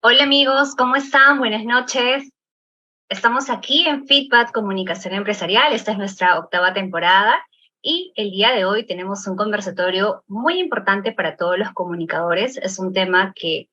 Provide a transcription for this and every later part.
Hola amigos, ¿cómo están? Buenas noches. Estamos aquí en Feedback Comunicación Empresarial. Esta es nuestra octava temporada y el día de hoy tenemos un conversatorio muy importante para todos los comunicadores. Es un tema que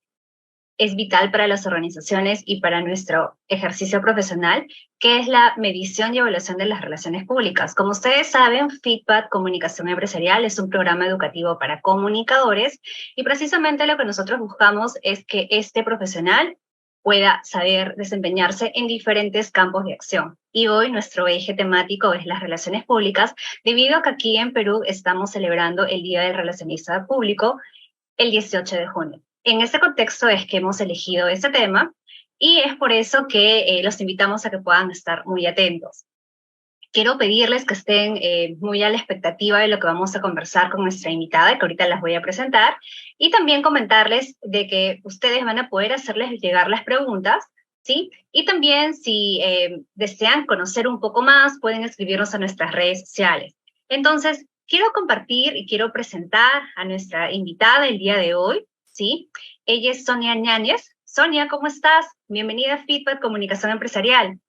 es vital para las organizaciones y para nuestro ejercicio profesional, que es la medición y evaluación de las relaciones públicas. Como ustedes saben, Feedback Comunicación Empresarial es un programa educativo para comunicadores y precisamente lo que nosotros buscamos es que este profesional pueda saber desempeñarse en diferentes campos de acción. Y hoy nuestro eje temático es las relaciones públicas, debido a que aquí en Perú estamos celebrando el Día del Relacionista Público el 18 de junio. En este contexto es que hemos elegido este tema y es por eso que los invitamos a que puedan estar muy atentos. Quiero pedirles que estén muy a la expectativa de lo que vamos a conversar con nuestra invitada, que ahorita las voy a presentar, y también comentarles de que ustedes van a poder hacerles llegar las preguntas, ¿sí? Y también si desean conocer un poco más, pueden escribirnos a nuestras redes sociales. Entonces, quiero compartir y quiero presentar a nuestra invitada el día de hoy, ¿sí? Ella es Sonia Ñáñez. Sonia, ¿cómo estás? Bienvenida a Feedback Comunicación Empresarial.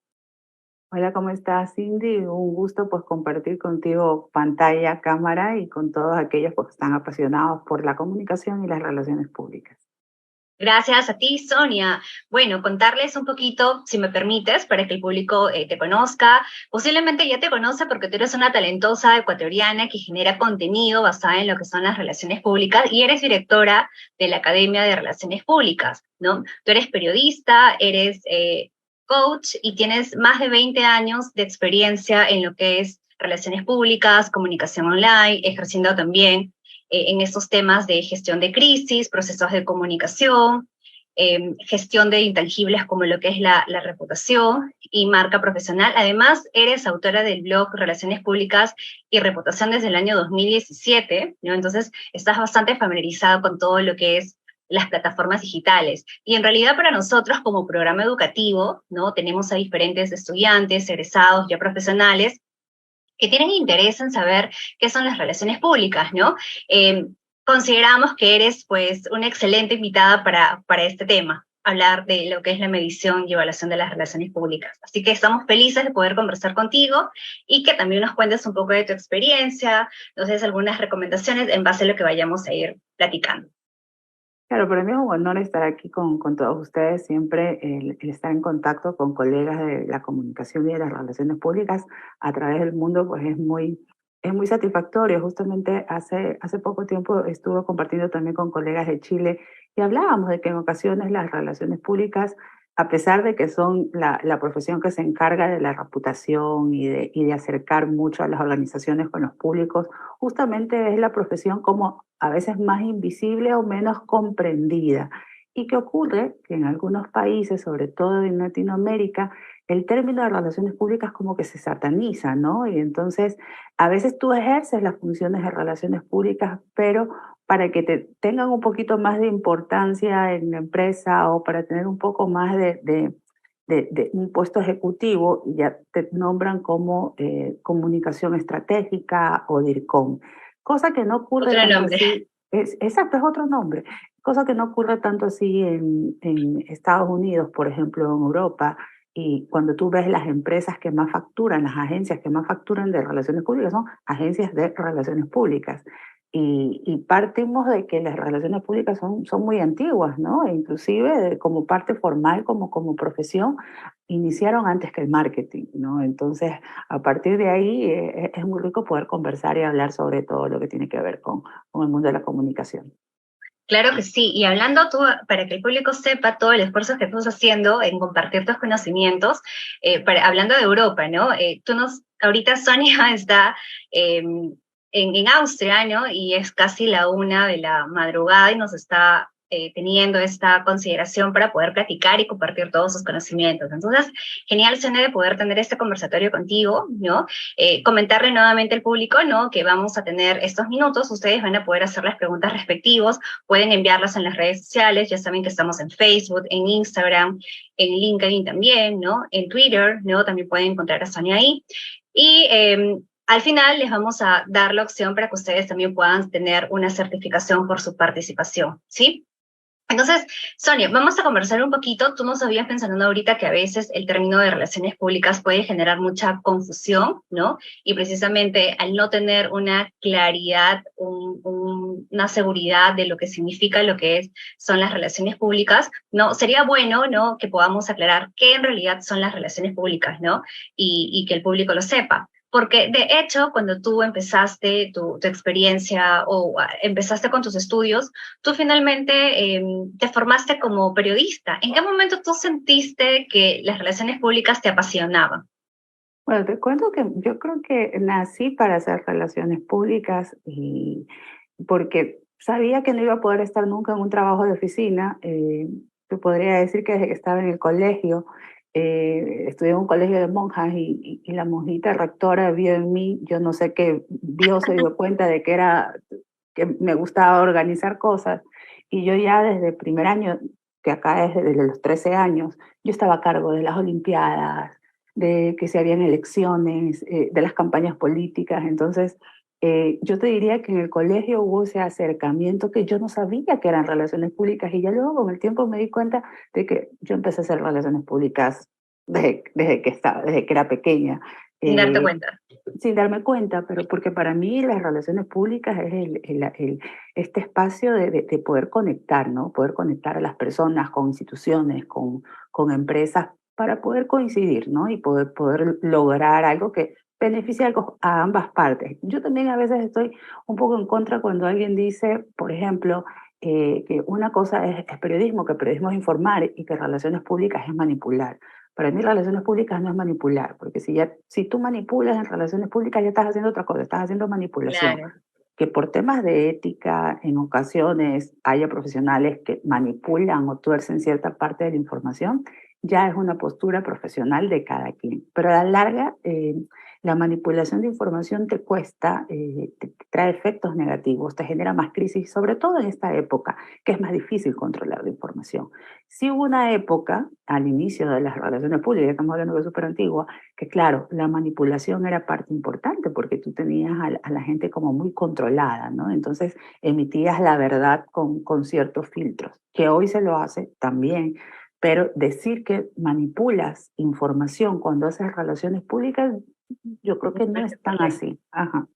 Hola, ¿cómo estás, Cindy? Un gusto pues compartir contigo pantalla, cámara y con todos aquellos pues, que están apasionados por la comunicación y las relaciones públicas. Gracias a ti, Sonia. Bueno, contarles un poquito, si me permites, para que el público te conozca. Posiblemente ya te conoce porque tú eres una talentosa ecuatoriana que genera contenido basado en lo que son las relaciones públicas y eres directora de la Academia de Relaciones Públicas, ¿no? Tú eres periodista, eres coach y tienes más de 20 años de experiencia en lo que es relaciones públicas, comunicación online, ejerciendo también en estos temas de gestión de crisis, procesos de comunicación, gestión de intangibles como lo que es la reputación y marca profesional. Además, eres autora del blog Relaciones Públicas y Reputación desde el año 2017, ¿no? Entonces, estás bastante familiarizado con todo lo que es las plataformas digitales. Y en realidad para nosotros como programa educativo, ¿no? Tenemos a diferentes estudiantes, egresados, ya profesionales, que tienen interés en saber qué son las relaciones públicas, ¿no? Eh, Consideramos que eres, pues, una excelente invitada para este tema, hablar de lo que es la medición y evaluación de las relaciones públicas. Así que estamos felices de poder conversar contigo y que también nos cuentes un poco de tu experiencia, nos des algunas recomendaciones en base a lo que vayamos a ir platicando. Claro, para mí es un honor estar aquí con todos ustedes, siempre el estar en contacto con colegas de la comunicación y de las relaciones públicas a través del mundo, pues es muy satisfactorio. Justamente hace poco tiempo estuve compartiendo también con colegas de Chile y hablábamos de que en ocasiones las relaciones públicas, a pesar de que son la profesión que se encarga de la reputación y de acercar mucho a las organizaciones con los públicos, justamente es la profesión como a veces más invisible o menos comprendida. ¿Y qué ocurre? Que en algunos países, sobre todo en Latinoamérica, el término de relaciones públicas como que se sataniza, ¿no? Y entonces a veces tú ejerces las funciones de relaciones públicas, pero para que te tengan un poquito más de importancia en la empresa o para tener un poco más de un puesto ejecutivo, ya te nombran como comunicación estratégica o DIRCOM, cosa que no ocurre Otro tanto nombre. así, exacto, es otro nombre, cosa que no ocurre tanto así en Estados Unidos, por ejemplo, en Europa, y cuando tú ves las empresas que más facturan, las agencias que más facturan de relaciones públicas, son agencias de relaciones públicas. Y partimos de que las relaciones públicas son muy antiguas, ¿no? E inclusive como parte formal, como profesión, iniciaron antes que el marketing, ¿no? Entonces, a partir de ahí es muy rico poder conversar y hablar sobre todo lo que tiene que ver con el mundo de la comunicación. Claro que sí, y hablando tú, para que el público sepa todo el esfuerzo que tú estás haciendo en compartir tus conocimientos, hablando de Europa, ¿no? Ahorita Sonia está en Austria, ¿no? Y es casi la 1 de la madrugada y nos está teniendo esta consideración para poder platicar y compartir todos sus conocimientos. Entonces, genial, Sonia, de poder tener este conversatorio contigo, ¿no? Comentarle nuevamente al público, ¿no? Que vamos a tener estos minutos, ustedes van a poder hacer las preguntas respectivas, pueden enviarlas en las redes sociales, ya saben que estamos en Facebook, en Instagram, en LinkedIn también, ¿no? En Twitter, ¿no? También pueden encontrar a Sonia ahí. Y al final les vamos a dar la opción para que ustedes también puedan tener una certificación por su participación, ¿sí? Entonces, Sonia, vamos a conversar un poquito. Tú nos habías mencionado ahorita que a veces el término de relaciones públicas puede generar mucha confusión, ¿no? Y precisamente al no tener una claridad, una seguridad de lo que significa lo que son las relaciones públicas, ¿no? Sería bueno, ¿no? Que podamos aclarar qué en realidad son las relaciones públicas, ¿no? Y que el público lo sepa. Porque de hecho, cuando tú empezaste tu experiencia o empezaste con tus estudios, tú finalmente te formaste como periodista. ¿En qué momento tú sentiste que las relaciones públicas te apasionaban? Bueno, te cuento que yo creo que nací para hacer relaciones públicas y porque sabía que no iba a poder estar nunca en un trabajo de oficina. Te podría decir que desde que estaba en el colegio, estudié en un colegio de monjas y la monjita rectora vio en mí, yo no sé qué vio, se dio cuenta de que que me gustaba organizar cosas y yo ya desde el primer año, que acá es desde los 13 años, yo estaba a cargo de las olimpiadas, de que se habían elecciones, de las campañas políticas. Entonces, yo te diría que en el colegio hubo ese acercamiento que yo no sabía que eran relaciones públicas y ya luego con el tiempo me di cuenta de que yo empecé a hacer relaciones públicas desde que era pequeña. Sin darte Eh, cuenta. Sin darme cuenta, pero porque para mí las relaciones públicas es este espacio de poder conectar, ¿no? Poder conectar a las personas con instituciones, con empresas, para poder coincidir, ¿no? Y poder lograr algo que beneficie a ambas partes. Yo también a veces estoy un poco en contra cuando alguien dice, por ejemplo, que una cosa es periodismo, que periodismo es informar y que relaciones públicas es manipular. Para mí relaciones públicas no es manipular, porque si tú manipulas en relaciones públicas ya estás haciendo otra cosa, estás haciendo manipulación. Claro. Que por temas de ética en ocasiones haya profesionales que manipulan o tuercen cierta parte de la información, ya es una postura profesional de cada quien. Pero a la larga, la manipulación de información te cuesta, te trae efectos negativos, te genera más crisis, sobre todo en esta época, que es más difícil controlar la información. Sí hubo una época, al inicio de las relaciones públicas, estamos hablando de súper antigua, que claro, la manipulación era parte importante porque tú tenías a la gente como muy controlada, ¿no? Entonces emitías la verdad con ciertos filtros, que hoy se lo hace también, pero decir que manipulas información cuando haces relaciones públicas, yo creo que no es tan Correcto. así. Ajá.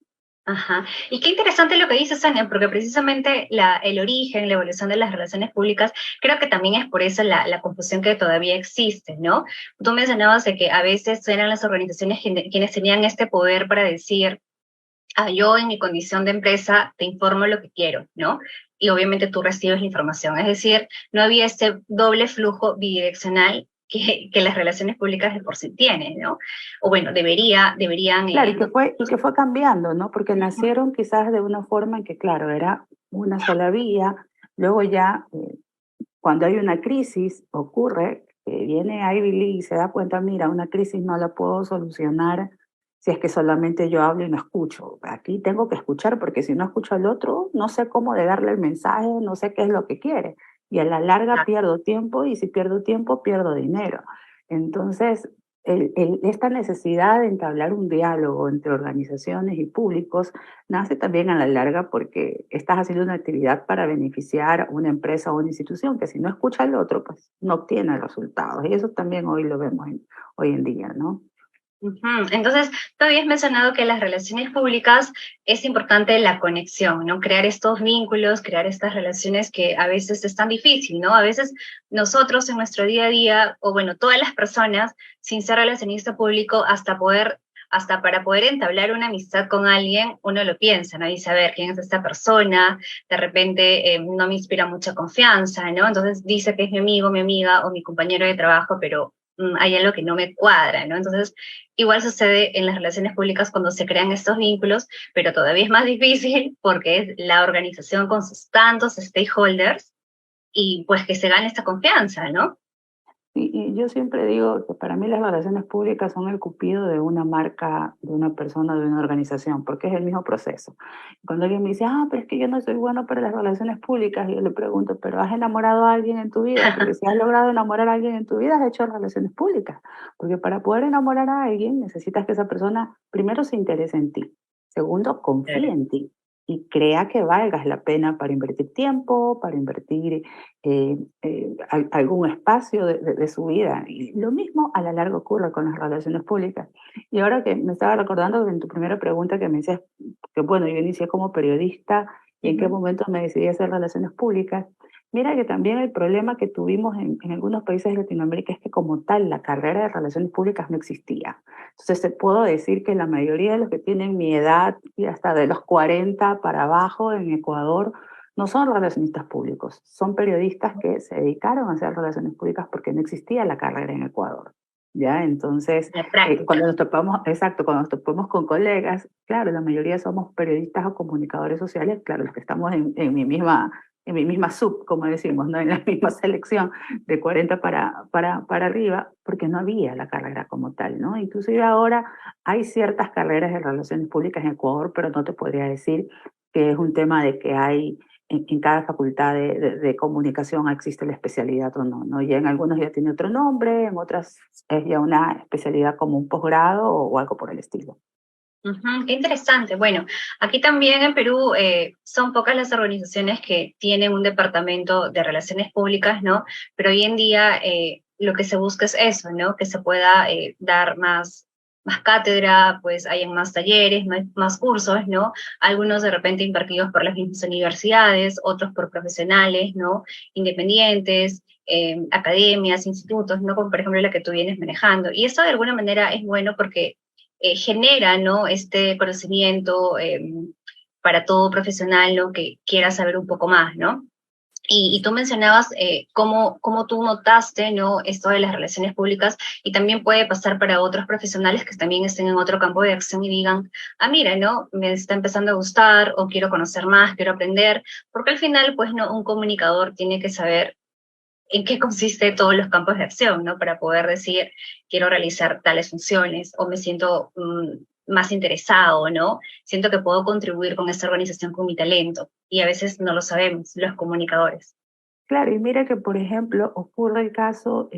Ajá. Y qué interesante lo que dice Sonia, porque precisamente el origen, la evolución de las relaciones públicas, creo que también es por eso la confusión que todavía existe, ¿no? Tú mencionabas de que a veces eran las organizaciones quienes tenían este poder para decir, yo en mi condición de empresa te informo lo que quiero, ¿no? Y obviamente tú recibes la información. Es decir, no había este doble flujo bidireccional que las relaciones públicas de por sí tienen, ¿no? O bueno, deberían... Claro, y que fue cambiando, ¿no? Porque nacieron quizás de una forma en que, claro, era una sola vía, luego ya cuando hay una crisis, ocurre que viene Ivy League y se da cuenta, mira, una crisis no la puedo solucionar si es que solamente yo hablo y no escucho. Aquí tengo que escuchar porque si no escucho al otro, no sé cómo de darle el mensaje, no sé qué es lo que quiere. Y a la larga pierdo tiempo y si pierdo tiempo, pierdo dinero. Entonces, esta necesidad de entablar un diálogo entre organizaciones y públicos nace también a la larga porque estás haciendo una actividad para beneficiar a una empresa o una institución que si no escucha al otro, pues no obtiene resultados. Y eso también hoy lo vemos hoy en día, ¿no? Ujú. Entonces, tú habías mencionado que las relaciones públicas es importante la conexión, ¿no? Crear estos vínculos, crear estas relaciones que a veces es tan difícil, ¿no? A veces nosotros en nuestro día a día, o bueno, todas las personas, sin ser relacionista público, hasta para poder entablar una amistad con alguien, uno lo piensa, ¿no? Dice, a ver, ¿quién es esta persona? De repente no me inspira mucha confianza, ¿no? Entonces dice que es mi amigo, mi amiga o mi compañero de trabajo, pero hay algo que no me cuadra, ¿no? Entonces, igual sucede en las relaciones públicas cuando se crean estos vínculos, pero todavía es más difícil porque es la organización con sus tantos stakeholders y pues que se gane esta confianza, ¿no? Y yo siempre digo que para mí las relaciones públicas son el cupido de una marca, de una persona, de una organización, porque es el mismo proceso. Cuando alguien me dice, pero es que yo no soy bueno para las relaciones públicas, y yo le pregunto, ¿pero has enamorado a alguien en tu vida? Porque si has logrado enamorar a alguien en tu vida, has hecho relaciones públicas. Porque para poder enamorar a alguien necesitas que esa persona, primero, se interese en ti. Segundo, confíe Claro. en ti. y crea que valga la pena para invertir tiempo, para invertir algún espacio de su vida. Y lo mismo a la larga ocurre con las relaciones públicas. Y ahora que me estaba recordando en tu primera pregunta que me decías que, bueno, yo inicié como periodista y en qué Ujú. momento me decidí a hacer relaciones públicas. Mira que también el problema que tuvimos en algunos países de Latinoamérica es que como tal la carrera de relaciones públicas no existía. Entonces te puedo decir que la mayoría de los que tienen mi edad y hasta de los 40 para abajo en Ecuador no son relacionistas públicos, son periodistas que se dedicaron a hacer relaciones públicas porque no existía la carrera en Ecuador. ¿Ya? Entonces, La práctica. cuando nos topamos, exacto, cuando nos topamos con colegas, claro, la mayoría somos periodistas o comunicadores sociales, claro, los que estamos en mi misma sub, como decimos, ¿no? En la misma selección de 40 para arriba, porque no había la carrera como tal, ¿no? Inclusive ahora hay ciertas carreras de relaciones públicas en Ecuador, pero no te podría decir que es un tema de que hay en cada facultad de comunicación existe la especialidad o no, ¿no? Ya en algunos ya tiene otro nombre, en otras es ya una especialidad como un posgrado o algo por el estilo. Ujú, qué interesante. Bueno, aquí también en Perú son pocas las organizaciones que tienen un departamento de relaciones públicas, ¿no? Pero hoy en día lo que se busca es eso, ¿no? Que se pueda dar más cátedra, pues hayan más talleres, más cursos, ¿no? Algunos de repente impartidos por las mismas universidades, otros por profesionales, ¿no? Independientes, academias, institutos, ¿no? Como por ejemplo la que tú vienes manejando. Y eso de alguna manera es bueno porque genera, ¿no? Este conocimiento para todo profesional, ¿no? Que quiera saber un poco más, ¿no? Y tú mencionabas cómo tú notaste, ¿no? Esto de las relaciones públicas y también puede pasar para otros profesionales que también estén en otro campo de acción y digan, ah, mira, ¿no? Me está empezando a gustar o quiero conocer más, quiero aprender, porque al final, pues, ¿no? Un comunicador tiene que saber en qué consiste todos los campos de acción, ¿no? Para poder decir, quiero realizar tales funciones o me siento más interesado, ¿no? Siento que puedo contribuir con esta organización con mi talento y a veces no lo sabemos, los comunicadores. Claro, y mira que, por ejemplo, ocurre el caso,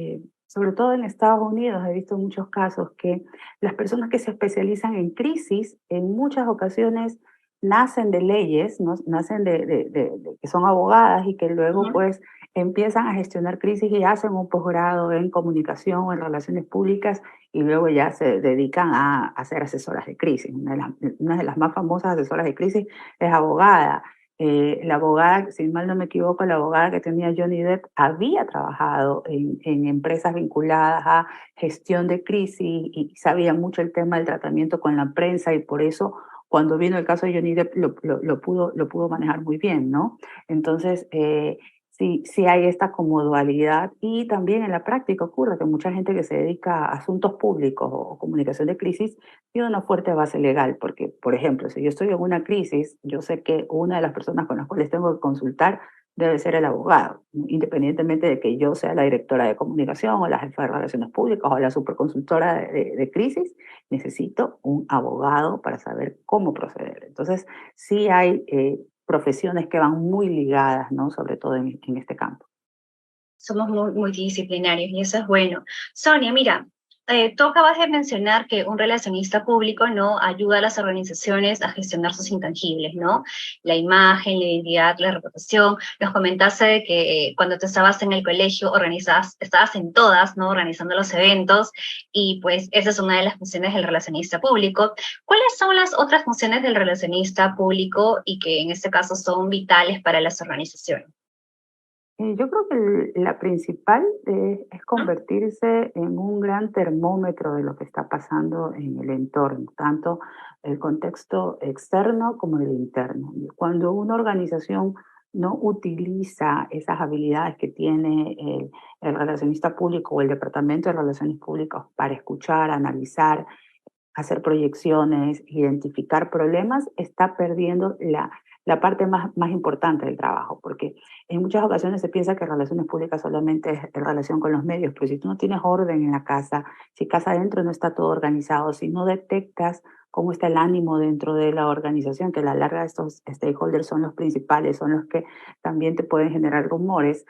sobre todo en Estados Unidos, he visto muchos casos que las personas que se especializan en crisis, en muchas ocasiones nacen de leyes, ¿no? Nacen de que son abogadas y que luego Ujú. pues empiezan a gestionar crisis y hacen un posgrado en comunicación o en relaciones públicas y luego ya se dedican a ser asesoras de crisis. Una de las más famosas asesoras de crisis es abogada. La abogada, si mal no me equivoco, la abogada que tenía Johnny Depp había trabajado en empresas vinculadas a gestión de crisis y sabía mucho el tema del tratamiento con la prensa y por eso cuando vino el caso de Johnny Depp lo pudo manejar muy bien, ¿no? Entonces, sí, sí hay esta como dualidad y también en la práctica ocurre que mucha gente que se dedica a asuntos públicos o comunicación de crisis tiene una fuerte base legal, porque, por ejemplo, si yo estoy en una crisis, yo sé que una de las personas con las cuales tengo que consultar debe ser el abogado, ¿no? Independientemente de que yo sea la directora de comunicación o la jefa de relaciones públicas o la superconsultora de crisis, necesito un abogado para saber cómo proceder. Entonces, sí hay profesiones que van muy ligadas, ¿no? Sobre todo en este campo. Somos muy multidisciplinarios y eso es bueno. Sonia, mira, tú acabas de mencionar que un relacionista público no ayuda a las organizaciones a gestionar sus intangibles, ¿no? La imagen, la identidad, la reputación. Nos comentaste de que cuando tú estabas en el colegio organizabas, estabas en todas, ¿no? Organizando los eventos y pues esa es una de las funciones del relacionista público. ¿Cuáles son las otras funciones del relacionista público y que en este caso son vitales para las organizaciones? Yo creo que la principal es ¿No? convertirse en un gran termómetro de lo que está pasando en el entorno, tanto el contexto externo como el interno. Y cuando una organización no utiliza esas habilidades que tiene el relacionista público o el departamento de relaciones públicas para escuchar, analizar, hacer proyecciones, identificar problemas, está perdiendo la parte más importante del trabajo, porque en muchas ocasiones se piensa que relaciones públicas solamente es en relación con los medios, pero si tú no tienes orden en la casa, si casa adentro no está todo organizado, si no detectas cómo está el ánimo dentro de la organización, que a la larga estos stakeholders son los principales, son los que también te pueden generar rumores,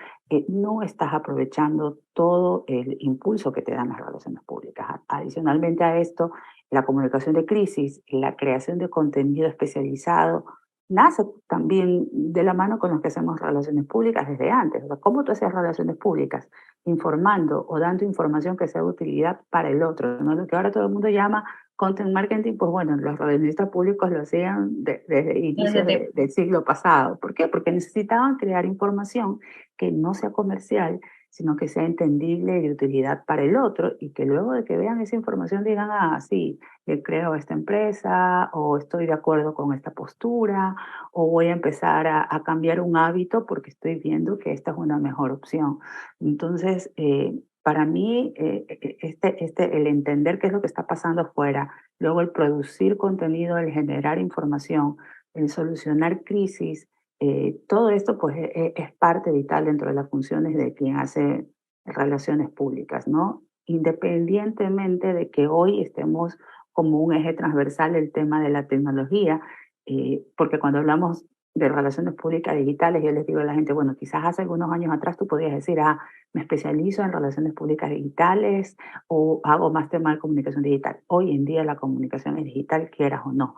no estás aprovechando todo el impulso que te dan las relaciones públicas. Adicionalmente a esto, la comunicación de crisis, la creación de contenido especializado nace también de la mano con los que hacemos relaciones públicas desde antes. O sea, ¿cómo tú haces relaciones públicas? Informando o dando información que sea de utilidad para el otro, ¿no? Lo que ahora todo el mundo llama content marketing, pues bueno, los relacionistas públicos lo hacían desde inicios Desde del siglo pasado. ¿Por qué? Porque necesitaban crear información que no sea comercial, sino que sea entendible y de utilidad para el otro, y que luego de que vean esa información digan, ah, sí, creo esta empresa, o estoy de acuerdo con esta postura, o voy a empezar a cambiar un hábito porque estoy viendo que esta es una mejor opción. Entonces, para mí, el entender qué es lo que está pasando afuera, luego el producir contenido, el generar información, el solucionar crisis, todo esto pues es parte vital dentro de las funciones de quien hace relaciones públicas, ¿no? Independientemente de que hoy estemos como un eje transversal el tema de la tecnología, porque cuando hablamos de relaciones públicas digitales, yo les digo a la gente, bueno, quizás hace algunos años atrás tú podías decir, ah, me especializo en relaciones públicas digitales o hago más tema de comunicación digital. Hoy en día la comunicación es digital, quieras o no.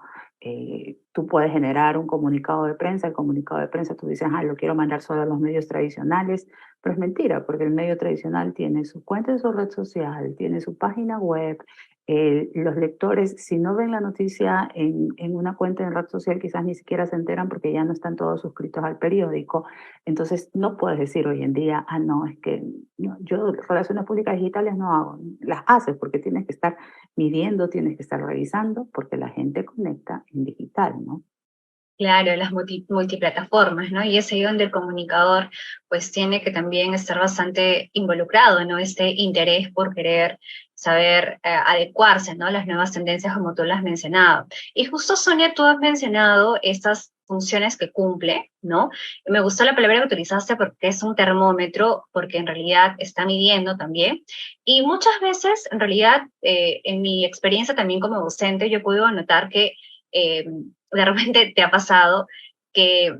Tú puedes generar un comunicado de prensa, el comunicado de prensa tú dices, ah, lo quiero mandar solo a los medios tradicionales, pero es mentira, porque el medio tradicional tiene su cuenta en su red social, tiene su página web. Los lectores, si no ven la noticia en una cuenta en red social, quizás ni siquiera se enteran porque ya no están todos suscritos al periódico. Entonces, no puedes decir hoy en día, ah, no, es que no, yo relaciones públicas digitales no hago. Las haces porque tienes que estar midiendo, tienes que estar revisando, porque la gente conecta en digital, ¿no? Claro, las multiplataformas, ¿no? Y es ahí donde el comunicador pues tiene que también estar bastante involucrado, ¿no? Este interés por querer saber adecuarse, ¿no? A las nuevas tendencias como tú las has mencionado. Y justo, Sonia, tú has mencionado estas funciones que cumple, ¿no? Me gustó la palabra que utilizaste porque es un termómetro, porque en realidad está midiendo también. Y muchas veces, en realidad, en mi experiencia también como docente, yo puedo notar que de repente te ha pasado que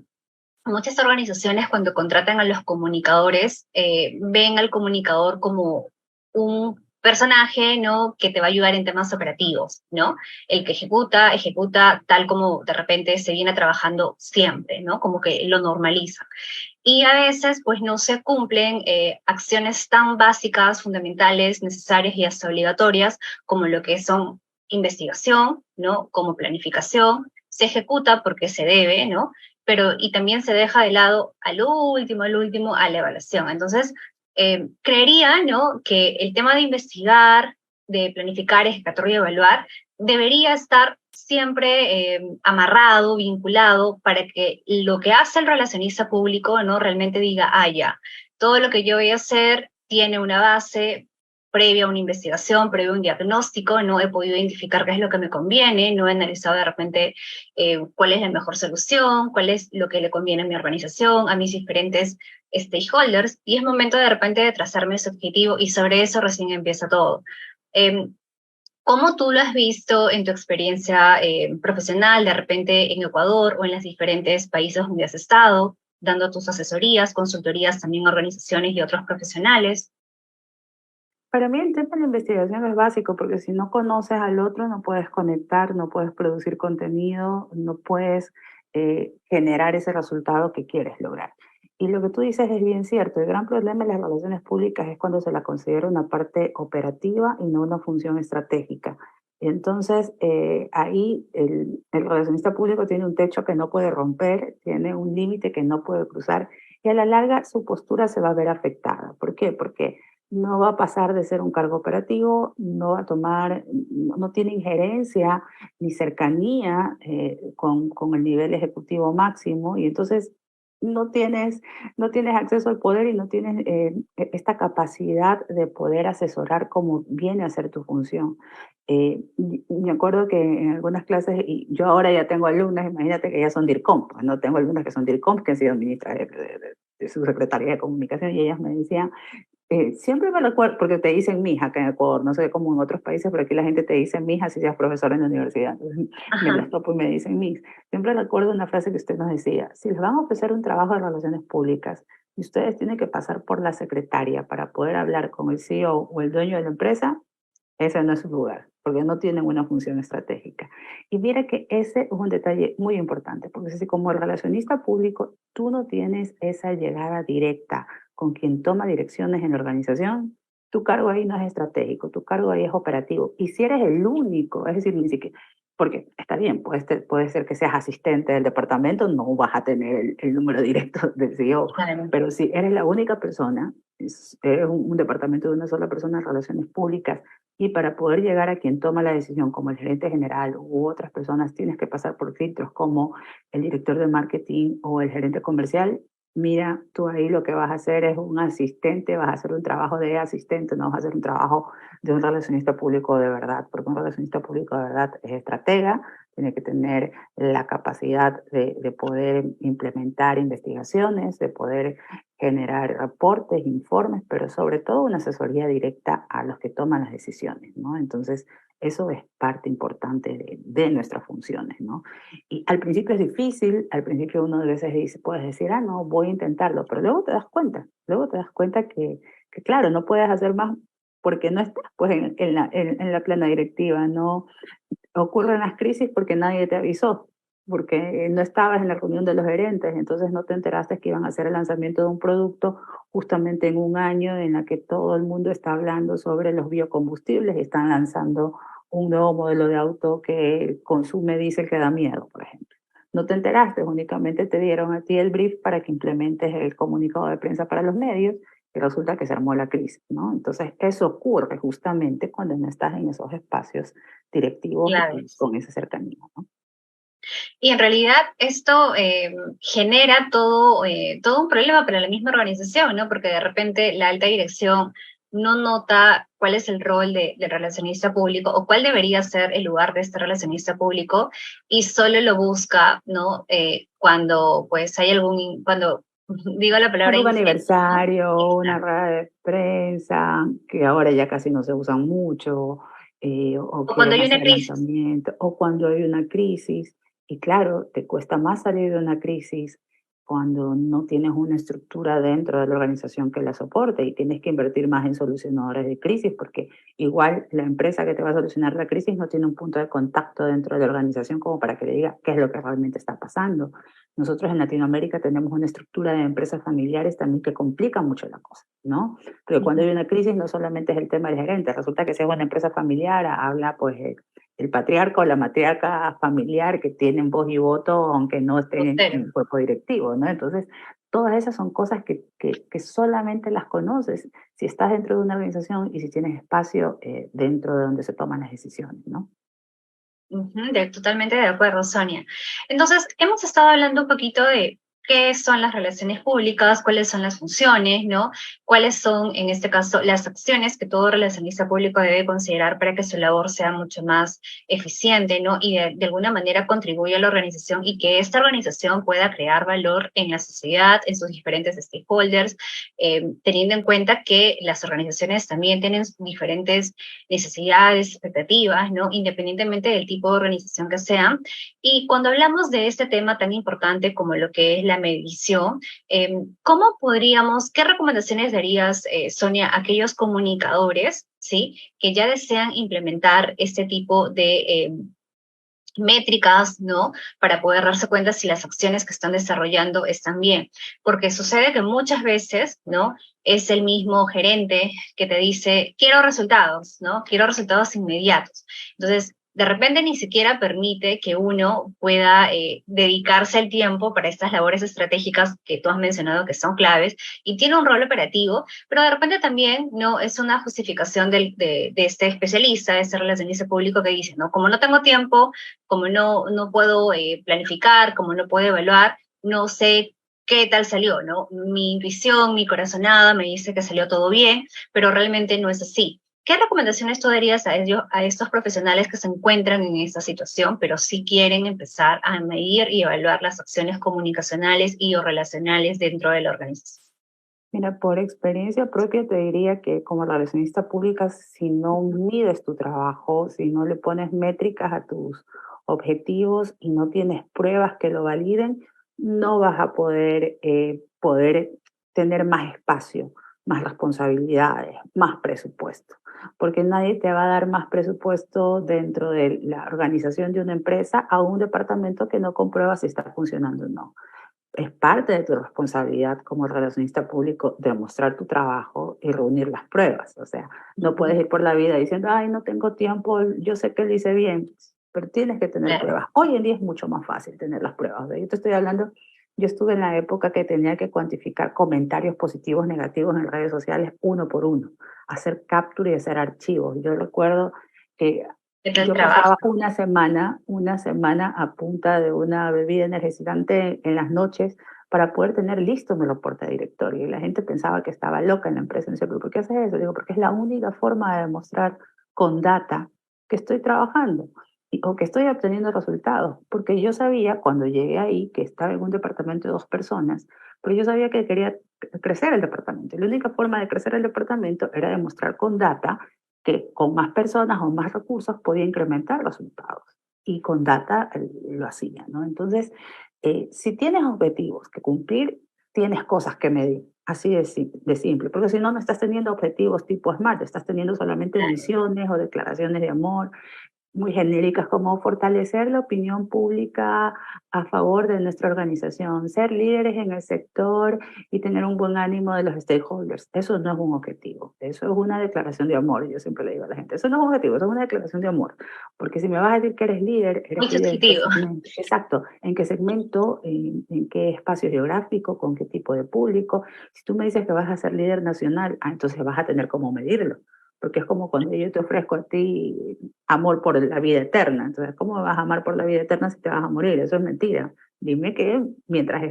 muchas organizaciones cuando contratan a los comunicadores ven al comunicador como un personaje, ¿no? Que te va a ayudar en temas operativos, ¿no? El que ejecuta tal como de repente se viene trabajando siempre, ¿no? Como que lo normaliza. Y a veces, pues, no se cumplen acciones tan básicas, fundamentales, necesarias y hasta obligatorias como lo que son investigación, ¿no? Como planificación, se ejecuta porque se debe, ¿no? Pero y también se deja de lado al último, a la evaluación. Entonces, creería, ¿no? Que el tema de investigar, de planificar, ejecutar y evaluar debería estar siempre amarrado, vinculado, para que lo que hace el relacionista público no realmente diga, ah, ya, todo lo que yo voy a hacer tiene una base previa a una investigación, previa a un diagnóstico, no he podido identificar qué es lo que me conviene, no he analizado de repente cuál es la mejor solución, cuál es lo que le conviene a mi organización, a mis diferentes stakeholders, y es momento de repente de trazarme ese objetivo y sobre eso recién empieza todo. Eh, ¿Cómo tú lo has visto en tu experiencia profesional, de repente en Ecuador o en los diferentes países donde has estado, dando tus asesorías, consultorías también a organizaciones y otros profesionales? Para mí el tema de la investigación es básico porque si no conoces al otro no puedes conectar, no puedes producir contenido, no puedes generar ese resultado que quieres lograr. Y lo que tú dices es bien cierto. El gran problema de las relaciones públicas es cuando se la considera una parte operativa y no una función estratégica. Entonces, ahí el relacionista público tiene un techo que no puede romper, tiene un límite que no puede cruzar y a la larga su postura se va a ver afectada. ¿Por qué? Porque no va a pasar de ser un cargo operativo, no va a tomar, no tiene injerencia ni cercanía con el nivel ejecutivo máximo y entonces no tienes, no tienes acceso al poder y no tienes esta capacidad de poder asesorar como viene a ser tu función. Me acuerdo que en algunas clases, y yo ahora ya tengo alumnas, imagínate que ya son DIRCOM, pues no tengo alumnas que son DIRCOM, que han sido ministras de su Secretaría de Comunicación, y ellas me decían, siempre me recuerdo, porque te dicen mija acá en Ecuador, no sé cómo en otros países, pero aquí la gente te dice mija si seas profesor en la universidad. Entonces me Ajá. las topo y me dicen mis. Siempre recuerdo una frase que usted nos decía, si les van a ofrecer un trabajo de relaciones públicas y ustedes tienen que pasar por la secretaria para poder hablar con el CEO o el dueño de la empresa, ese no es su lugar. porque no tienen una función estratégica. Y mira que ese es un detalle muy importante, porque si como relacionista público tú no tienes esa llegada directa con quien toma direcciones en la organización, tu cargo ahí no es estratégico, tu cargo ahí es operativo. Y si eres el único, es decir, ni siquiera, porque está bien, puede ser que seas asistente del departamento, no vas a tener el número directo del CEO, Claro. pero si eres la única persona, eres un departamento de una sola persona en relaciones públicas, y para poder llegar a quien toma la decisión, como el gerente general u otras personas, tienes que pasar por filtros como el director de marketing o el gerente comercial. Mira, tú ahí lo que vas a hacer es un asistente, vas a hacer un trabajo de asistente, no vas a hacer un trabajo de un relacionista público de verdad, porque un relacionista público de verdad es estratega, tiene que tener la capacidad de poder implementar investigaciones, de poder generar reportes, informes, pero sobre todo una asesoría directa a los que toman las decisiones, ¿no? Entonces, eso es parte importante de nuestras funciones, ¿no? Y al principio es difícil, al principio uno de veces dice, puedes decir, ah, no, voy a intentarlo, pero luego te das cuenta que claro, no puedes hacer más porque no estás pues en la plana directiva, no ocurren las crisis porque nadie te avisó, porque no estabas en la reunión de los gerentes, entonces no te enteraste que iban a hacer el lanzamiento de un producto justamente en un año en la que todo el mundo está hablando sobre los biocombustibles y están lanzando un nuevo modelo de auto que consume diésel que da miedo, por ejemplo. No te enteraste, únicamente te dieron a ti el brief para que implementes el comunicado de prensa para los medios y resulta que se armó la crisis, ¿no? Entonces, eso ocurre justamente cuando no estás en esos espacios directivos Claro. y con esa cercanía, ¿no? Y en realidad esto genera todo un problema para la misma organización, ¿no? Porque de repente la alta dirección no nota cuál es el rol del relacionista público o cuál debería ser el lugar de este relacionista público y solo lo busca, ¿no? Cuando pues hay cuando digo la palabra Un incendio, ¿no? aniversario, una Exacto. rueda de prensa, que ahora ya casi no se usan mucho, o O cuando quieren hay una hacer crisis. lanzamiento, o cuando hay una crisis. Y claro, te cuesta más salir de una crisis cuando no tienes una estructura dentro de la organización que la soporte y tienes que invertir más en solucionadores de crisis, porque igual la empresa que te va a solucionar la crisis no tiene un punto de contacto dentro de la organización como para que le diga qué es lo que realmente está pasando. Nosotros en Latinoamérica tenemos una estructura de empresas familiares también que complica mucho la cosa, ¿no? Porque cuando hay una crisis no solamente es el tema del gerente, resulta que si es una empresa familiar, habla pues el patriarca o la matriarca familiar que tienen voz y voto aunque no estén en Cero. el cuerpo directivo, ¿no? Entonces, todas esas son cosas que solamente las conoces si estás dentro de una organización y si tienes espacio dentro de donde se toman las decisiones, ¿no? Ujú, totalmente de acuerdo, Sonia. Entonces, hemos estado hablando un poquito de qué son las relaciones públicas, cuáles son las funciones, ¿no? Cuáles son, en este caso, las acciones que todo relacionista público debe considerar para que su labor sea mucho más eficiente, ¿no? Y de alguna manera contribuya a la organización y que esta organización pueda crear valor en la sociedad, en sus diferentes stakeholders, teniendo en cuenta que las organizaciones también tienen diferentes necesidades, expectativas, ¿no? Independientemente del tipo de organización que sea. Y cuando hablamos de este tema tan importante como lo que es la medición, ¿cómo podríamos, qué recomendaciones darías, Sonia, a aquellos comunicadores, ¿sí? Que ya desean implementar este tipo de métricas, ¿no? Para poder darse cuenta si las acciones que están desarrollando están bien. Porque sucede que muchas veces, ¿no? Es el mismo gerente que te dice, quiero resultados, ¿no? Quiero resultados inmediatos. Entonces, de repente ni siquiera permite que uno pueda dedicarse el tiempo para estas labores estratégicas que tú has mencionado que son claves y tiene un rol operativo, pero de repente también no es una justificación de este especialista, de este relacionista público que dice, no, como no tengo tiempo, como no puedo planificar, como no puedo evaluar, no sé qué tal salió, ¿no? Mi intuición, mi corazonada me dice que salió todo bien, pero realmente no es así. ¿Qué recomendaciones tú darías a estos profesionales que se encuentran en esta situación, pero sí quieren empezar a medir y evaluar las acciones comunicacionales y o relacionales dentro de la organización? Mira, por experiencia propia te diría que como relacionista pública, si no mides tu trabajo, si no le pones métricas a tus objetivos y no tienes pruebas que lo validen, no vas a poder tener más espacio, más responsabilidades, más presupuesto. porque nadie te va a dar más presupuesto dentro de la organización de una empresa a un departamento que no comprueba si está funcionando o no. Es parte de tu responsabilidad como relacionista público demostrar tu trabajo y reunir las pruebas. O sea, no puedes ir por la vida diciendo, ay, no tengo tiempo, yo sé que lo hice bien, pero tienes que tener Claro. pruebas. Hoy en día es mucho más fácil tener las pruebas. ¿Ve? Yo te estoy hablando, yo estuve en la época que tenía que cuantificar comentarios positivos, negativos en redes sociales uno por uno, hacer captura y hacer archivos. Yo recuerdo que ¿Qué tal yo trabajo? pasaba una semana a punta de una bebida energizante en las noches para poder tener listo mi reporte de directorio. Y la gente pensaba que estaba loca en la empresa. Y me decía, ¿pero por qué haces eso? Digo, porque es la única forma de demostrar con data que estoy trabajando o que estoy obteniendo resultados. Porque yo sabía cuando llegué ahí que estaba en un departamento de 2 personas, pero yo sabía que quería crecer el departamento. Y la única forma de crecer el departamento era demostrar con data que con más personas o más recursos podía incrementar resultados. Y con data lo hacía, ¿no? Entonces, si tienes objetivos que cumplir, tienes cosas que medir. Así de simple, porque si no, no estás teniendo objetivos tipo SMART, estás teniendo solamente misiones o declaraciones de amor muy genéricas como fortalecer la opinión pública a favor de nuestra organización, ser líderes en el sector y tener un buen ánimo de los stakeholders. Eso no es un objetivo, eso es una declaración de amor. Yo siempre le digo a la gente, eso no es un objetivo, eso es una declaración de amor. Porque si me vas a decir que Muy eres líder en qué subjetivo. segmento, exacto, en qué segmento, en qué espacio geográfico, con qué tipo de público. Si tú me dices que vas a ser líder nacional, entonces vas a tener cómo medirlo porque es como cuando yo te ofrezco a ti amor por la vida eterna. Entonces, ¿cómo vas a amar por la vida eterna si te vas a morir? Eso es mentira. Dime que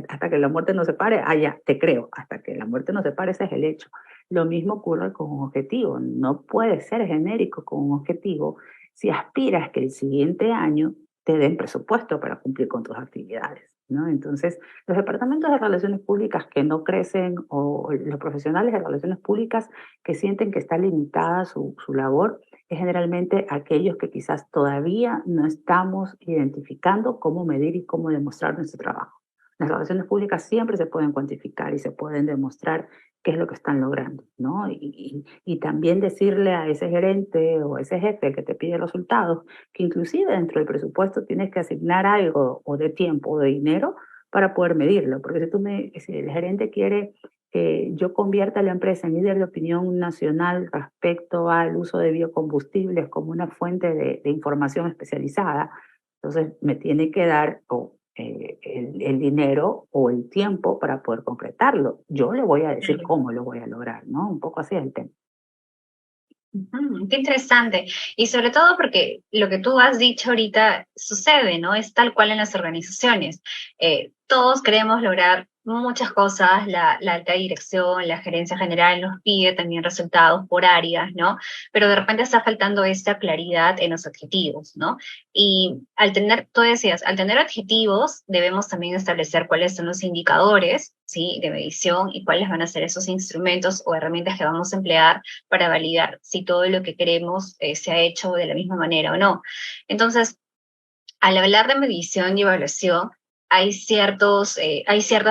hasta que la muerte nos separe, ya, te creo, hasta que la muerte nos separe, ese es el hecho. Lo mismo ocurre con un objetivo. No puedes ser genérico con un objetivo si aspiras que el siguiente año te den presupuesto para cumplir con tus actividades, ¿no? Entonces, los departamentos de relaciones públicas que no crecen o los profesionales de relaciones públicas que sienten que está limitada su labor es generalmente aquellos que quizás todavía no estamos identificando cómo medir y cómo demostrar nuestro trabajo. Las relaciones públicas siempre se pueden cuantificar y se pueden demostrar qué es lo que están logrando, ¿no? Y también decirle a ese gerente o a ese jefe que te pide resultados, que inclusive dentro del presupuesto tienes que asignar algo o de tiempo o de dinero para poder medirlo, porque si el gerente quiere que yo convierta a la empresa en líder de opinión nacional respecto al uso de biocombustibles como una fuente de información especializada. Entonces me tiene que dar el dinero o el tiempo para poder concretarlo. Yo le voy a decir cómo lo voy a lograr, ¿no? Un poco así es el tema. Qué interesante. Y sobre todo porque lo que tú has dicho ahorita sucede, ¿no? Es tal cual en las organizaciones. Todos queremos lograr muchas cosas, la alta dirección, la gerencia general nos pide también resultados por áreas, ¿no? Pero de repente está faltando esta claridad en los objetivos, ¿no? Y al tener, tú decías, al tener objetivos, debemos también establecer cuáles son los indicadores, ¿sí? De medición y cuáles van a ser esos instrumentos o herramientas que vamos a emplear para validar si todo lo que queremos se ha hecho de la misma manera o no. Entonces, al hablar de medición y evaluación, hay ciertas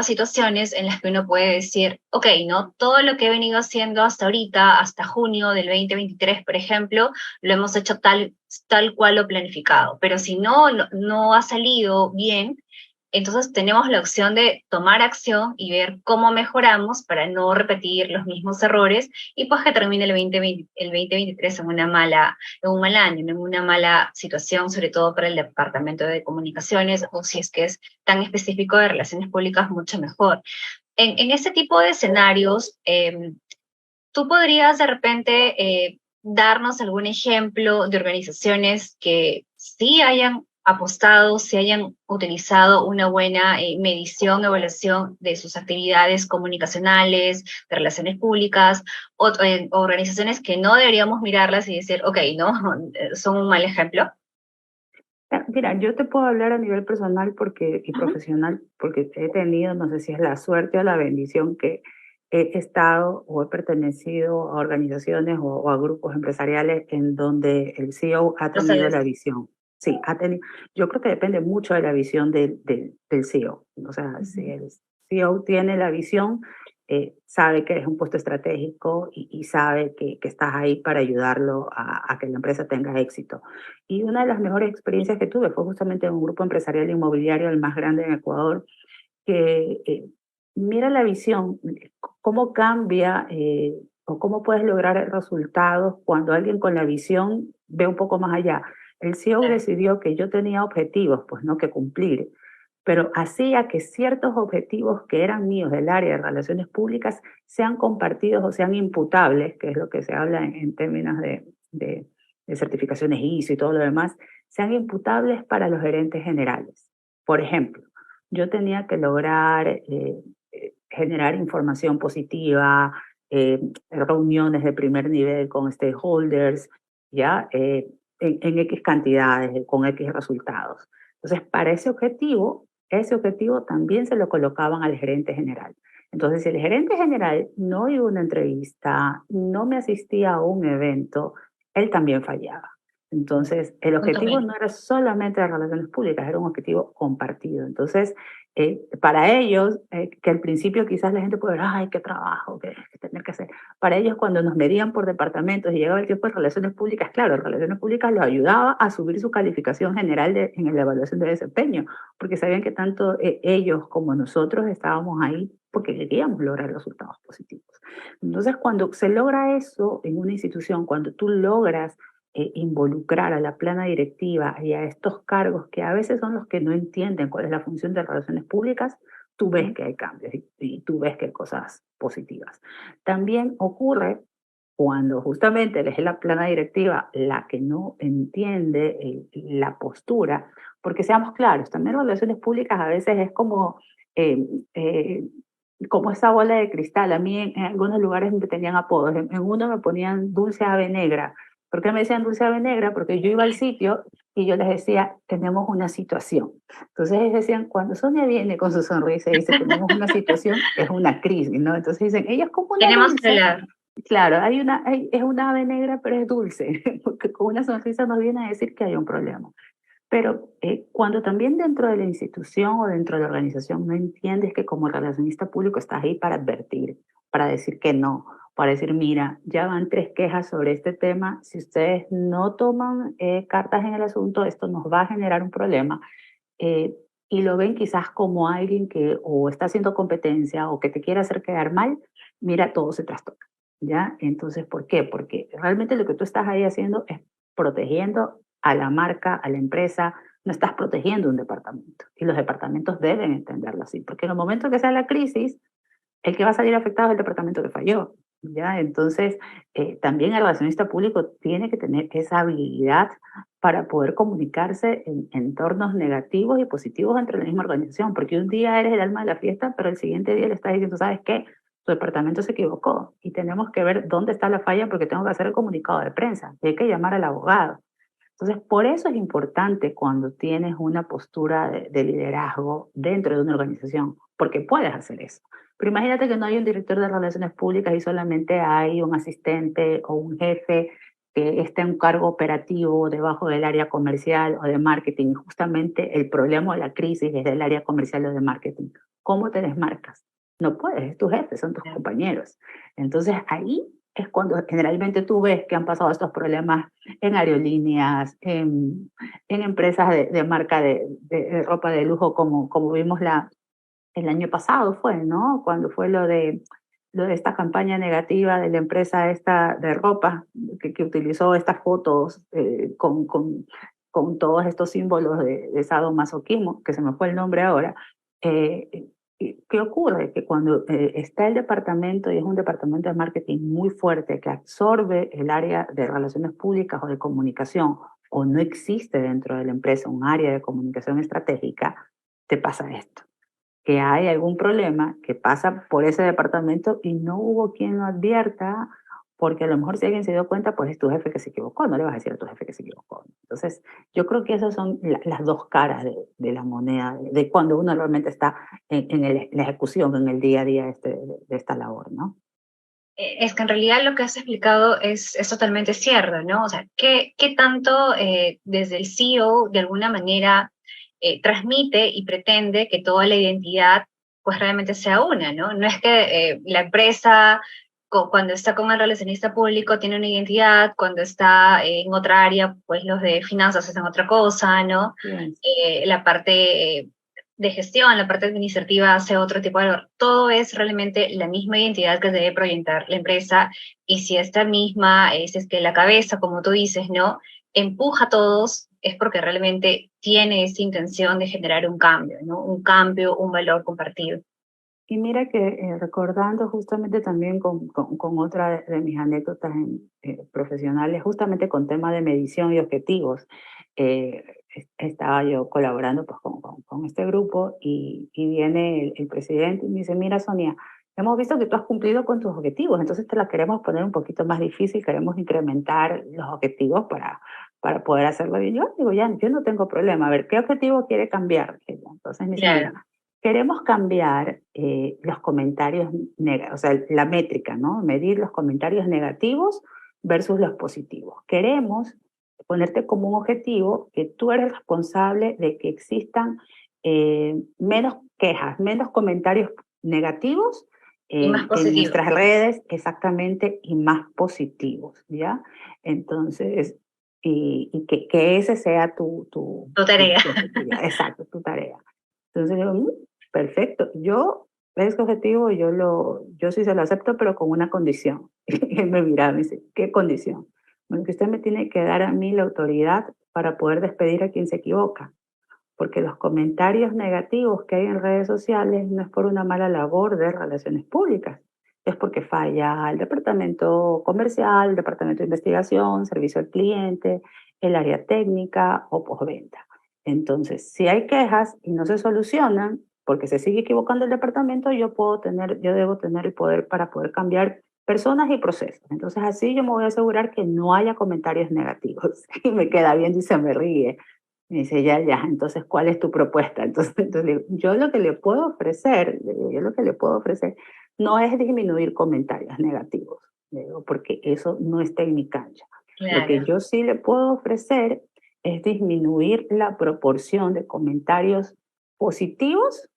situaciones en las que uno puede decir, ok, ¿no? Todo lo que he venido haciendo hasta ahorita, hasta junio del 2023, por ejemplo, lo hemos hecho tal cual lo planificado, pero si no ha salido bien, entonces tenemos la opción de tomar acción y ver cómo mejoramos para no repetir los mismos errores y pues que termine el 2023 en un mal año, en una mala situación, sobre todo para el departamento de comunicaciones o si es que es tan específico de relaciones públicas, mucho mejor. En ese tipo de escenarios, ¿tú podrías de repente darnos algún ejemplo de organizaciones que sí hayan apostado, sí hayan utilizado una buena medición, evaluación de sus actividades comunicacionales, de relaciones públicas, o organizaciones que no deberíamos mirarlas y decir, ok, no, son un mal ejemplo? Mira, yo te puedo hablar a nivel personal y Ujú. profesional porque he tenido, no sé si es la suerte o la bendición que he estado o he pertenecido a organizaciones o a grupos empresariales en donde el CEO ha tenido Procedes. la visión. Sí, ha tenido. Yo creo que depende mucho de la visión del CEO. O sea, si Ujú. el CEO tiene la visión, sabe que es un puesto estratégico y sabe que estás ahí para ayudarlo a que la empresa tenga éxito. Y una de las mejores experiencias que tuve fue justamente en un grupo empresarial inmobiliario, el más grande en Ecuador, que mira la visión, cómo cambia o cómo puedes lograr resultados cuando alguien con la visión ve un poco más allá. El CEO Claro, decidió que yo tenía objetivos, pues no que cumplir, pero hacía que ciertos objetivos que eran míos del área de relaciones públicas sean compartidos o sean imputables, que es lo que se habla en términos de certificaciones ISO y todo lo demás, sean imputables para los gerentes generales. Por ejemplo, yo tenía que lograr generar información positiva, reuniones de primer nivel con stakeholders, ¿ya? En X cantidades, con X resultados. Entonces, para ese objetivo también se lo colocaban al gerente general. Entonces, si el gerente general no iba a una entrevista, no me asistía a un evento, él también fallaba. Entonces, el punto objetivo menos. no era solamente las relaciones públicas, era un objetivo compartido. Entonces, para ellos, que al principio quizás la gente puede ver, ay, qué trabajo, qué tener que hacer. Para ellos, cuando nos medían por departamentos y llegaba el tiempo de relaciones públicas, claro, relaciones públicas lo ayudaba a subir su calificación general en la evaluación de desempeño, porque sabían que tanto ellos como nosotros estábamos ahí porque queríamos lograr resultados positivos. Entonces, cuando se logra eso en una institución, cuando tú logras involucrar a la plana directiva y a estos cargos que a veces son los que no entienden cuál es la función de relaciones públicas, tú ves que hay cambios y tú ves que hay cosas positivas. También ocurre cuando justamente es la plana directiva la que no entiende la postura, porque seamos claros, también relaciones públicas a veces es eh, eh, como esa bola de cristal. A mí en algunos lugares me tenían apodos, en uno me ponían dulce ave negra. ¿Por qué me decían dulce ave negra? Porque yo iba al sitio y yo les decía, tenemos una situación. Entonces ellos decían, cuando Sonia viene con su sonrisa y dice, tenemos una situación, es una crisis, ¿no? Entonces dicen, ella es como una Tenemos que dulce. hablar. Claro, es una ave negra, pero es dulce, porque con una sonrisa nos viene a decir que hay un problema. Pero cuando también dentro de la institución o dentro de la organización no entiendes que como relacionista público estás ahí para advertir, para decir que no, para decir, mira, ya van 3 quejas sobre este tema, si ustedes no toman cartas en el asunto, esto nos va a generar un problema. eh, y lo ven quizás como alguien que o está haciendo competencia o que te quiere hacer quedar mal, mira, todo se trastoca, ¿ya? Entonces, ¿por qué? Porque realmente lo que tú estás ahí haciendo es protegiendo a la marca, a la empresa, no estás protegiendo un departamento. Y los departamentos deben entenderlo así, porque en el momento que sea la crisis, el que va a salir afectado es el departamento que falló, ¿ya? Entonces, también el relacionista público tiene que tener esa habilidad para poder comunicarse en entornos negativos y positivos entre la misma organización, porque un día eres el alma de la fiesta, pero el siguiente día le estás diciendo, ¿sabes qué? Tu departamento se equivocó y tenemos que ver dónde está la falla porque tengo que hacer el comunicado de prensa y hay que llamar al abogado. Entonces, por eso es importante cuando tienes una postura de liderazgo dentro de una organización, porque puedes hacer eso. Pero imagínate que no hay un director de relaciones públicas y solamente hay un asistente o un jefe que está en un cargo operativo debajo del área comercial o de marketing. Y justamente el problema o la crisis es del área comercial o de marketing. ¿Cómo te desmarcas? No puedes, es tu jefe, son tus compañeros. Entonces ahí es cuando generalmente tú ves que han pasado estos problemas en aerolíneas, en empresas de marca de ropa de lujo, como vimos el año pasado fue, ¿no? Cuando fue lo de esta campaña negativa de la empresa esta de ropa, que utilizó estas fotos con todos estos símbolos de sadomasoquismo, que se me fue el nombre ahora. ¿Qué ocurre? Que cuando está el departamento, y es un departamento de marketing muy fuerte que absorbe el área de relaciones públicas o de comunicación, o no existe dentro de la empresa un área de comunicación estratégica, te pasa esto, que hay algún problema que pasa por ese departamento y no hubo quien lo advierta, porque a lo mejor si alguien se dio cuenta, pues es tu jefe que se equivocó, no le vas a decir a tu jefe que se equivocó. Entonces, yo creo que esas son las dos caras de la moneda, de cuando uno realmente está en la ejecución, en el día a día de esta labor, ¿no? Es que en realidad lo que has explicado es totalmente cierto, ¿no? O sea, ¿qué tanto desde el CEO de alguna manera transmite y pretende que toda la identidad pues realmente sea una, ¿no? No es que la empresa cuando está con el relacionista público tiene una identidad, cuando está en otra área, pues los de finanzas hacen otra cosa, ¿no? Bien. La parte de gestión, la parte administrativa hace otro tipo de valor. Todo es realmente la misma identidad que debe proyectar la empresa y si esta misma, si es que la cabeza, como tú dices, ¿no? Empuja a todos, es porque realmente tiene esa intención de generar un cambio, ¿no? Un cambio, un valor compartido. Y mira que recordando justamente también con otra de mis anécdotas profesionales, justamente con tema de medición y objetivos, estaba yo colaborando pues, con este grupo y viene el presidente y me dice, mira Sonia, hemos visto que tú has cumplido con tus objetivos, entonces te la queremos poner un poquito más difícil, queremos incrementar los objetivos para poder hacerlo bien. Yo digo, ya, yo no tengo problema, a ver, ¿qué objetivo quiere cambiar? Entonces me dice, Claro. mira, queremos cambiar los comentarios negativos, o sea, la métrica, ¿no? Medir los comentarios negativos versus los positivos. Queremos ponerte como un objetivo que tú eres responsable de que existan menos quejas, menos comentarios negativos Y más en positivo. nuestras redes, exactamente, y más positivos, ¿ya? Entonces, y que ese sea Tu tarea. tu objetivo, exacto, tu tarea. Entonces yo, perfecto. Yo, ese objetivo, yo sí se lo acepto, pero con una condición. Y él me miraba y me dice, ¿qué condición? Bueno, que usted me tiene que dar a mí la autoridad para poder despedir a quien se equivoca. Porque los comentarios negativos que hay en redes sociales no es por una mala labor de relaciones públicas. Es porque falla el departamento comercial, el departamento de investigación, servicio al cliente, el área técnica o postventa. Entonces, si hay quejas y no se solucionan, porque se sigue equivocando el departamento, yo debo tener el poder para poder cambiar personas y procesos. Entonces, así yo me voy a asegurar que no haya comentarios negativos. Y me queda bien y se me ríe. Me dice, ya, ya, entonces, ¿cuál es tu propuesta? Entonces le digo, yo lo que le puedo ofrecer, le digo, yo lo que le puedo ofrecer no es disminuir comentarios negativos, le digo, porque eso no está en mi cancha. Lo que Claro. yo sí le puedo ofrecer es disminuir la proporción de comentarios positivos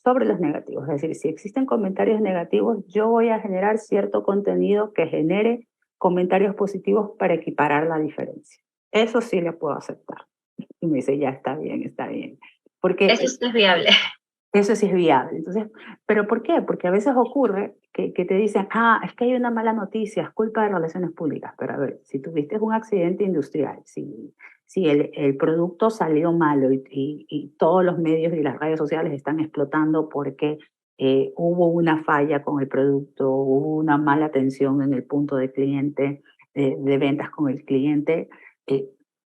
sobre los negativos. Es decir, si existen comentarios negativos, yo voy a generar cierto contenido que genere comentarios positivos para equiparar la diferencia. Eso sí le puedo aceptar. Y me dice, ya está bien, está bien. Eso Porque sí es viable. eso sí es viable. Entonces, ¿pero por qué? Porque a veces ocurre que te dicen, es que hay una mala noticia, es culpa de relaciones públicas. Pero a ver, si tuviste un accidente industrial, si el producto salió malo y todos los medios y las redes sociales están explotando porque hubo una falla con el producto, hubo una mala atención en el punto de cliente, de ventas con el cliente, eh,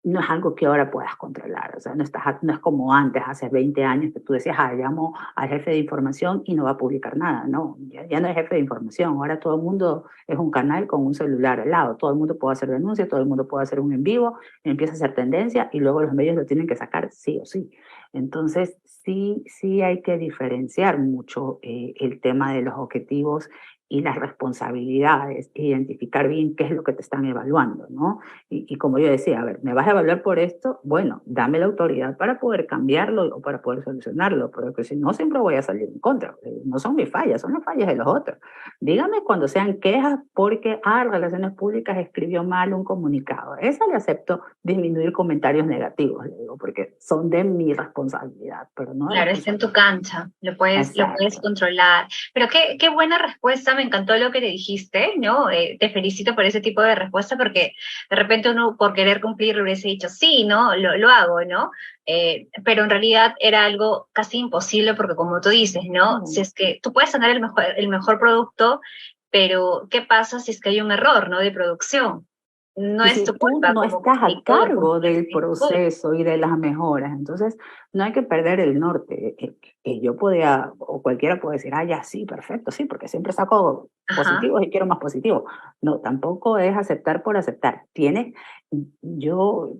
no es algo que ahora puedas controlar. O sea, no es como antes, hace 20 años, que tú decías, llamo al jefe de información y no va a publicar nada. No, ya no es jefe de información. Ahora todo el mundo es un canal con un celular al lado. Todo el mundo puede hacer denuncia, todo el mundo puede hacer un en vivo, empieza a hacer tendencia y luego los medios lo tienen que sacar sí o sí. Entonces, sí hay que diferenciar mucho el tema de los objetivos y las responsabilidades, identificar bien qué es lo que te están evaluando, ¿no? Y como yo decía, a ver, ¿me vas a evaluar por esto? Bueno, dame la autoridad para poder cambiarlo o para poder solucionarlo, porque si no, siempre voy a salir en contra. No son mis fallas, son las fallas de los otros. Dígame cuando sean quejas porque, Relaciones Públicas escribió mal un comunicado. Esa le acepto disminuir comentarios negativos, le digo, porque son de mi responsabilidad, pero no de Claro, está en tu responsabilidad. cancha, lo puedes Exacto. controlar. Pero qué buena respuesta, me encantó lo que le dijiste, ¿no? Te felicito por ese tipo de respuesta porque de repente uno por querer cumplir le hubiese dicho, sí, ¿no? Lo hago, ¿no? Pero en realidad era algo casi imposible porque como tú dices, ¿no? Si No. es que tú puedes tener el mejor producto, pero ¿qué pasa si es que hay un error, ¿no? De producción. No Y es si tu tú culpa no como estás a comunicador, como cargo del relacionista público. proceso y de las mejoras, entonces no hay que perder el norte. Que yo podía, o cualquiera puede decir, ya sí, perfecto, sí, porque siempre saco Ajá. positivos y quiero más positivos. No, tampoco es aceptar por aceptar. Yo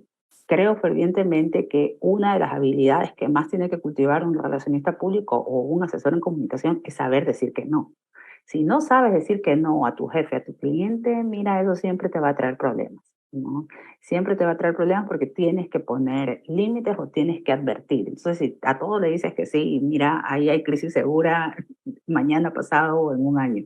creo fervientemente que una de las habilidades que más tiene que cultivar un relacionista público o un asesor en comunicación es saber decir que no. Si no sabes decir que no a tu jefe, a tu cliente, mira, eso siempre te va a traer problemas. ¿no? Siempre te va a traer problemas porque tienes que poner límites o tienes que advertir. Entonces, si a todo le dices que sí, mira, ahí hay crisis segura mañana, pasado o en un año.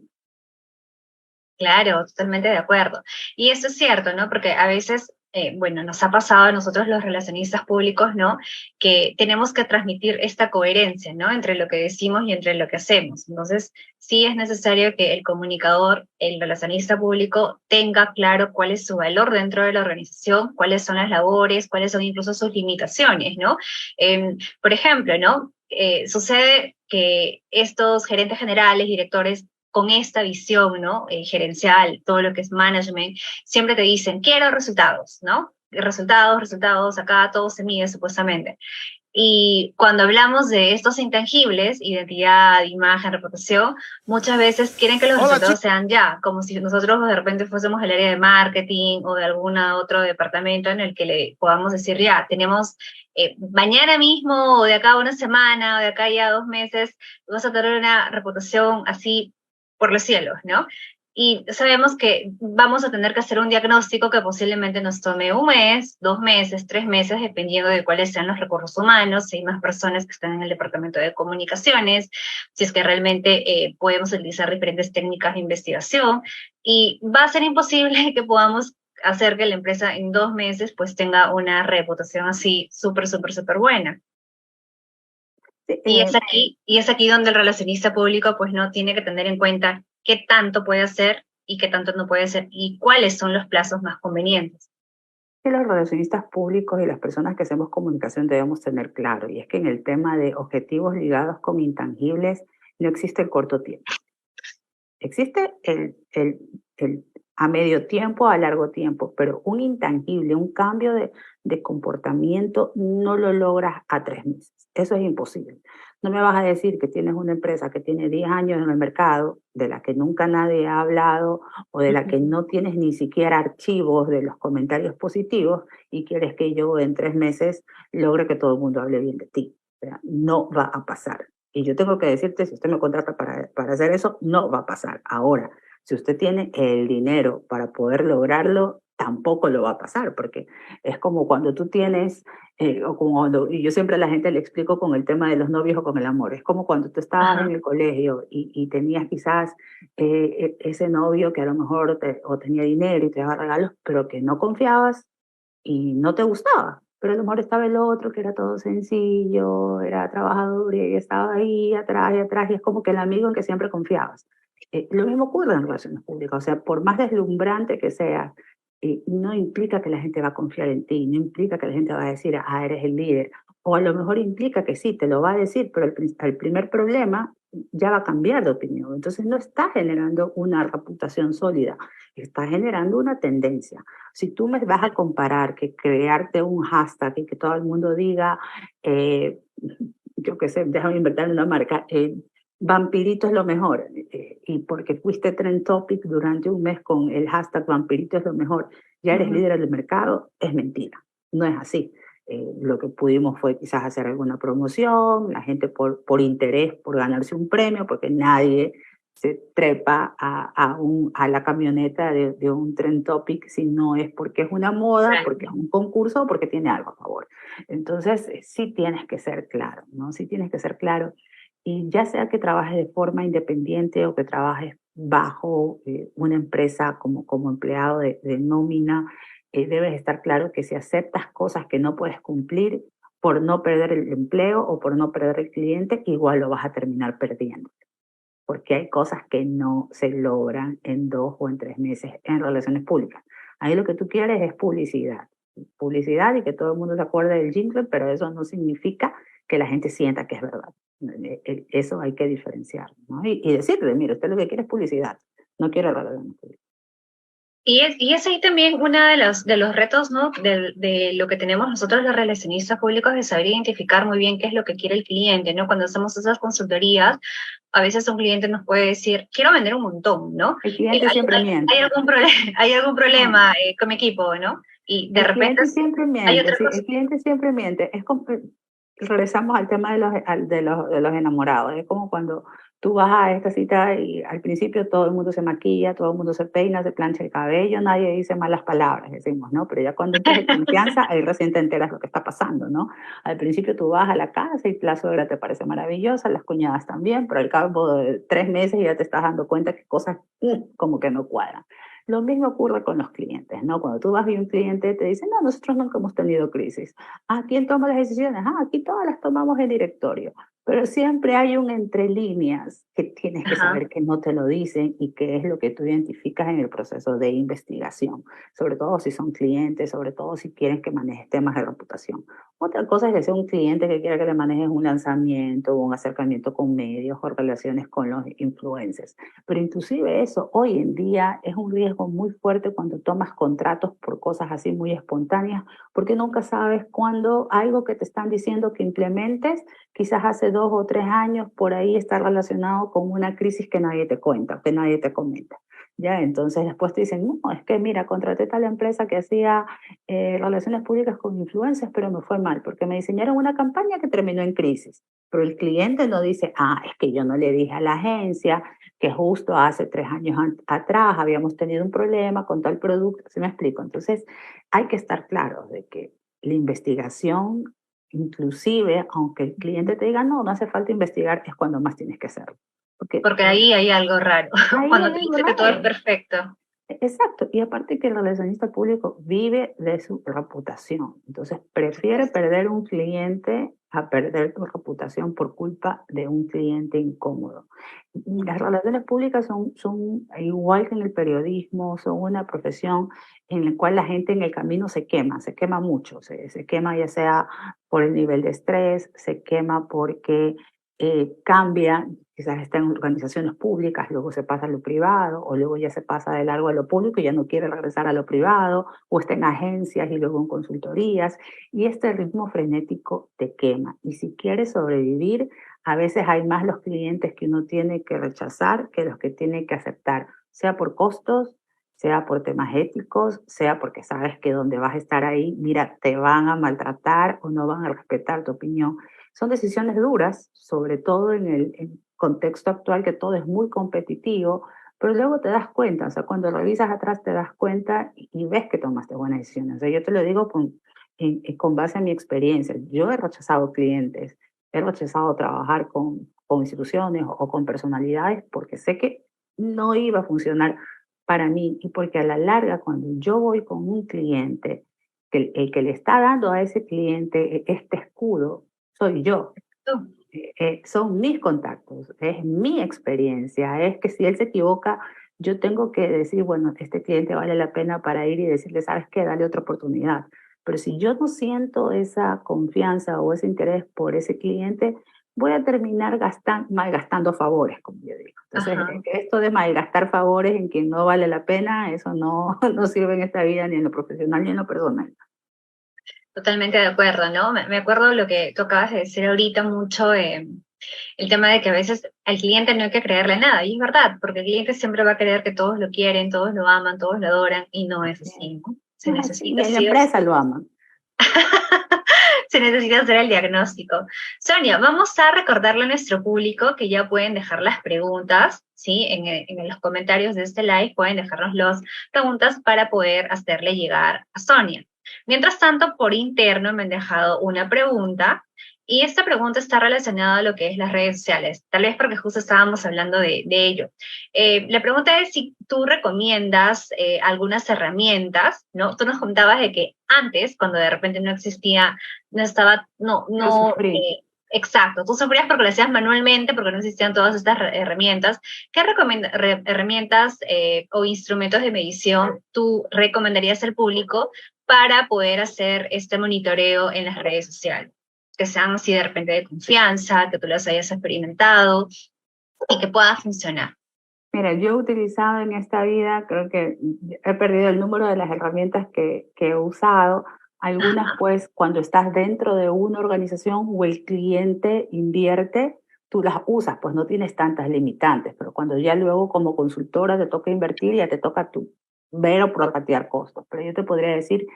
Claro, totalmente de acuerdo. Y eso es cierto, ¿no? Porque a veces, bueno, nos ha pasado a nosotros los relacionistas públicos, ¿no? Que tenemos que transmitir esta coherencia, ¿no? Entre lo que decimos y entre lo que hacemos. Entonces, sí es necesario que el comunicador, el relacionista público, tenga claro cuál es su valor dentro de la organización, cuáles son las labores, cuáles son incluso sus limitaciones, ¿no? Por ejemplo, ¿no? Sucede que estos gerentes generales, directores, con esta visión, ¿no? Gerencial, todo lo que es management, siempre te dicen, quiero resultados, ¿no? Resultados, resultados, acá todo se mide supuestamente. Y cuando hablamos de estos intangibles, identidad, imagen, reputación, muchas veces quieren que los resultados sean ya, como si nosotros de repente fuésemos el área de marketing o de algún otro departamento en el que le podamos decir ya, tenemos mañana mismo o de acá a una semana o de acá ya 2 meses, vas a tener una reputación así por los cielos, ¿no? Y sabemos que vamos a tener que hacer un diagnóstico que posiblemente nos tome 1 mes, 2 meses, 3 meses, dependiendo de cuáles sean los recursos humanos, si hay más personas que están en el departamento de comunicaciones, si es que realmente podemos utilizar diferentes técnicas de investigación, y va a ser imposible que podamos hacer que la empresa en 2 meses pues tenga una reputación así súper, súper, súper buena. Sí, Y es aquí donde el relacionista público pues no tiene que tener en cuenta qué tanto puede hacer y qué tanto no puede hacer y cuáles son los plazos más convenientes. que los relacionistas públicos y las personas que hacemos comunicación debemos tener claro, y es que en el tema de objetivos ligados con intangibles no existe el corto tiempo. Existe el a medio tiempo, a largo tiempo, pero un intangible, un cambio de comportamiento no lo logras a 3 meses. Eso es imposible. No me vas a decir que tienes una empresa que tiene 10 años en el mercado, de la que nunca nadie ha hablado o de la que no tienes ni siquiera archivos de los comentarios positivos y quieres que yo en 3 meses logre que todo el mundo hable bien de ti. O sea, no va a pasar. Y yo tengo que decirte, si usted me contrata para hacer eso, no va a pasar. Ahora, si usted tiene el dinero para poder lograrlo, tampoco lo va a pasar, porque es como cuando tú tienes, o como cuando, y yo siempre a la gente le explico con el tema de los novios o con el amor, es como cuando tú estabas en Ajá. el colegio y tenías quizás ese novio que a lo mejor o tenía dinero y te daba regalos, pero que no confiabas y no te gustaba. Pero a lo mejor estaba el otro que era todo sencillo, era trabajador y estaba ahí atrás y atrás, y es como que el amigo en que siempre confiabas. Lo mismo ocurre en relaciones públicas, o sea, por más deslumbrante que sea, no implica que la gente va a confiar en ti, no implica que la gente va a decir, ah, eres el líder, o a lo mejor implica que sí, te lo va a decir, pero el primer problema ya va a cambiar de opinión. Entonces no está generando una reputación sólida, está generando una tendencia. Si tú me vas a comparar que crearte un hashtag y que todo el mundo diga, eh, yo qué sé, déjame inventar una marca, vampirito es lo mejor, y porque fuiste trend topic durante un mes con el hashtag vampirito es lo mejor, ya eres Ujú. líder del mercado, es mentira, no es así. Lo que pudimos fue quizás hacer alguna promoción, la gente por interés, por ganarse un premio, porque nadie se trepa a la camioneta de un trend topic si no es porque es una moda, porque es un concurso o porque tiene algo a favor. Entonces, sí tienes que ser claro, ¿no? Sí tienes que ser claro. Y ya sea que trabajes de forma independiente o que trabajes bajo una empresa como empleado de nómina, debes estar claro que si aceptas cosas que no puedes cumplir por no perder el empleo o por no perder el cliente, igual lo vas a terminar perdiendo, porque hay cosas que no se logran en 2 o en 3 meses en relaciones públicas. Ahí lo que tú quieres es publicidad. Publicidad y que todo el mundo se acuerde del jingle, pero eso no significa que la gente sienta que es verdad. Eso hay que diferenciar, ¿no? Y decirle, mire, usted lo que quiere es publicidad, no quiere relaciones públicas. Y es ahí también uno de los retos, ¿no? De lo que tenemos nosotros los relacionistas públicos, de saber identificar muy bien qué es lo que quiere el cliente, ¿no? Cuando hacemos esas consultorías, a veces un cliente nos puede decir, quiero vender un montón, ¿no? El ¿Hay, cliente siempre hay miente. algún problema, hay algún No, problema con mi equipo, ¿no? Y de el repente cliente siempre hay miente, otra sí, cosa. el cliente siempre miente. Regresamos al tema de los enamorados. Es como cuando tú vas a esta cita y al principio todo el mundo se maquilla, todo el mundo se peina, se plancha el cabello, nadie dice malas palabras, decimos, ¿no? Pero ya cuando entras en confianza, ahí recién te enteras lo que está pasando, ¿no? Al principio tú vas a la casa y la suegra te parece maravillosa, las cuñadas también, pero al cabo de 3 meses ya te estás dando cuenta que cosas como que no cuadran. Lo mismo ocurre con los clientes, ¿no? Cuando tú vas y un cliente te dice, no, nosotros nunca hemos tenido crisis. Ah, ¿quién toma las decisiones? Ah, aquí todas las tomamos en directorio. Pero siempre hay un entre líneas que tienes que Ajá. saber que no te lo dicen y que es lo que tú identificas en el proceso de investigación, sobre todo si son clientes, sobre todo si quieren que manejes temas de reputación. Otra cosa es que sea un cliente que quiera que le manejes un lanzamiento, un acercamiento con medios o relaciones con los influencers. Pero inclusive eso hoy en día es un riesgo muy fuerte cuando tomas contratos por cosas así muy espontáneas, porque nunca sabes cuándo algo que te están diciendo que implementes quizás hace 2 o 3 años por ahí está relacionado con una crisis que nadie te cuenta, que nadie te comenta. Ya, entonces después te dicen, no, es que mira, contraté tal empresa que hacía relaciones públicas con influencers, pero me fue mal, porque me diseñaron una campaña que terminó en crisis. Pero el cliente no dice, ah, es que yo no le dije a la agencia que justo hace 3 años atrás habíamos tenido un problema con tal producto, ¿sí me explico? Entonces hay que estar claros de que la investigación, inclusive, aunque el cliente te diga, no, no hace falta investigar, es cuando más tienes que hacerlo. Porque Porque ahí hay algo raro, ahí cuando hay te algo dice que todo es raro. perfecto. Exacto, y aparte que el relacionista público vive de su reputación, entonces Por prefiere supuesto. perder un cliente a perder tu reputación por culpa de un cliente incómodo. Y las relaciones públicas son igual que en el periodismo, son una profesión en la cual la gente en el camino se quema mucho, se quema ya sea por el nivel de estrés, se quema porque cambia, quizás está en organizaciones públicas, luego se pasa a lo privado, o luego ya se pasa de largo a lo público y ya no quiere regresar a lo privado, o está en agencias y luego en consultorías, y este ritmo frenético te quema. Y si quieres sobrevivir, a veces hay más los clientes que uno tiene que rechazar que los que tiene que aceptar, sea por costos, sea por temas éticos, sea porque sabes que donde vas a estar ahí, mira, te van a maltratar o no van a respetar tu opinión. Son decisiones duras, sobre todo en el contexto actual que todo es muy competitivo, pero luego te das cuenta, o sea, cuando revisas atrás te das cuenta y ves que tomaste buenas decisiones. O sea, yo te lo digo con base en mi experiencia. Yo he rechazado clientes, he rechazado trabajar con instituciones o con personalidades porque sé que no iba a funcionar para mí y porque a la larga cuando yo voy con un cliente, el que le está dando a ese cliente este escudo, soy yo. Tú. Son mis contactos, es mi experiencia, es que si él se equivoca, yo tengo que decir, bueno, este cliente vale la pena para ir y decirle, ¿sabes qué? Dale otra oportunidad. Pero si yo no siento esa confianza o ese interés por ese cliente, voy a terminar malgastando favores, como yo digo. Entonces, Ajá. esto de malgastar favores en quien no vale la pena, eso no, no sirve en esta vida ni en lo profesional ni en lo personal. Totalmente de acuerdo, ¿no? Me acuerdo lo que tú acabas de decir ahorita mucho, el tema de que a veces al cliente no hay que creerle nada, y es verdad, porque el cliente siempre va a creer que todos lo quieren, todos lo aman, todos lo adoran, y no es Así así, es. ¿no? Se No es así, necesita ni en la sí o empresa sí. lo aman. Se necesita hacer el diagnóstico. Sonia, vamos a recordarle a nuestro público que ya pueden dejar las preguntas, ¿sí? En los comentarios de este live pueden dejarnos las preguntas para poder hacerle llegar a Sonia. Mientras tanto, por interno me han dejado una pregunta y esta pregunta está relacionada a lo que es las redes sociales, tal vez porque justo estábamos hablando de ello. La pregunta es si tú recomiendas algunas herramientas, ¿no? Tú nos contabas de que antes, cuando de repente no existía, no estaba, no, Lo no, sufrí. exacto, tú sufrías porque lo hacías manualmente, porque no existían todas estas herramientas. ¿Qué herramientas o instrumentos de medición tú recomendarías al público para poder hacer este monitoreo en las redes sociales? Que sean así de repente de confianza, que tú las hayas experimentado y que pueda funcionar. Mira, yo he utilizado en esta vida, creo que he perdido el número de las herramientas que he usado. Algunas, pues, cuando estás dentro de una organización o el cliente invierte, tú las usas, pues no tienes tantas limitantes, pero cuando ya luego como consultora te toca invertir, ya te toca tú ver o prorratear costos. Pero yo te podría decir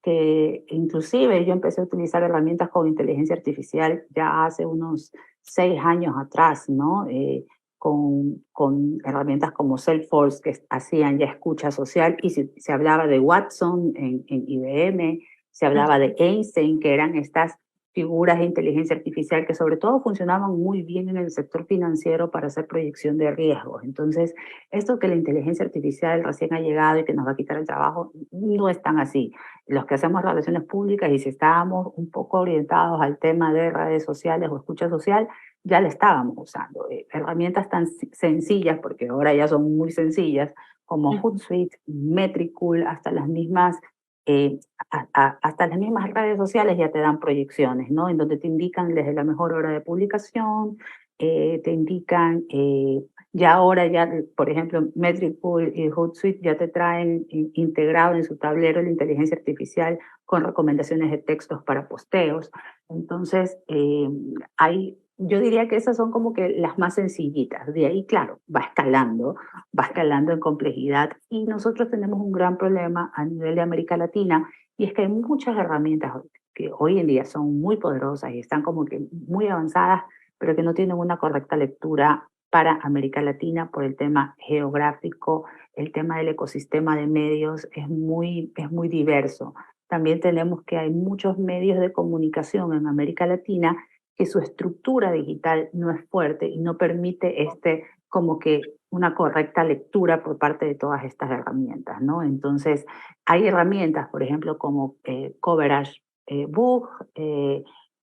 que inclusive yo empecé a utilizar herramientas con inteligencia artificial ya hace unos 6 años atrás, ¿no? con herramientas como Salesforce, que hacían ya escucha social, y se hablaba de Watson en IBM, se hablaba de Einstein, que eran estas figuras de inteligencia artificial que sobre todo funcionaban muy bien en el sector financiero para hacer proyección de riesgos. Entonces, esto que la inteligencia artificial recién ha llegado y que nos va a quitar el trabajo, no es tan así. Los que hacemos relaciones públicas y si estábamos un poco orientados al tema de redes sociales o escucha social, ya la estábamos usando. Herramientas tan sencillas, porque ahora ya son muy sencillas, como Hootsuite, Metricool, eh, hasta las mismas redes sociales ya te dan proyecciones, ¿no? En donde te indican desde la mejor hora de publicación, te indican, ya ahora ya, por ejemplo, Metricool y Hootsuite ya te traen integrado en su tablero la inteligencia artificial con recomendaciones de textos para posteos. Entonces, yo diría que esas son como que las más sencillitas. De ahí, claro, va escalando en complejidad y nosotros tenemos un gran problema a nivel de América Latina y es que hay muchas herramientas que hoy en día son muy poderosas y están como que muy avanzadas, pero que no tienen una correcta lectura para América Latina por el tema geográfico, el tema del ecosistema de medios es muy diverso. También tenemos que hay muchos medios de comunicación en América Latina que su estructura digital no es fuerte y no permite como que una correcta lectura por parte de todas estas herramientas, ¿no? Entonces, hay herramientas, por ejemplo, como Coverage Book,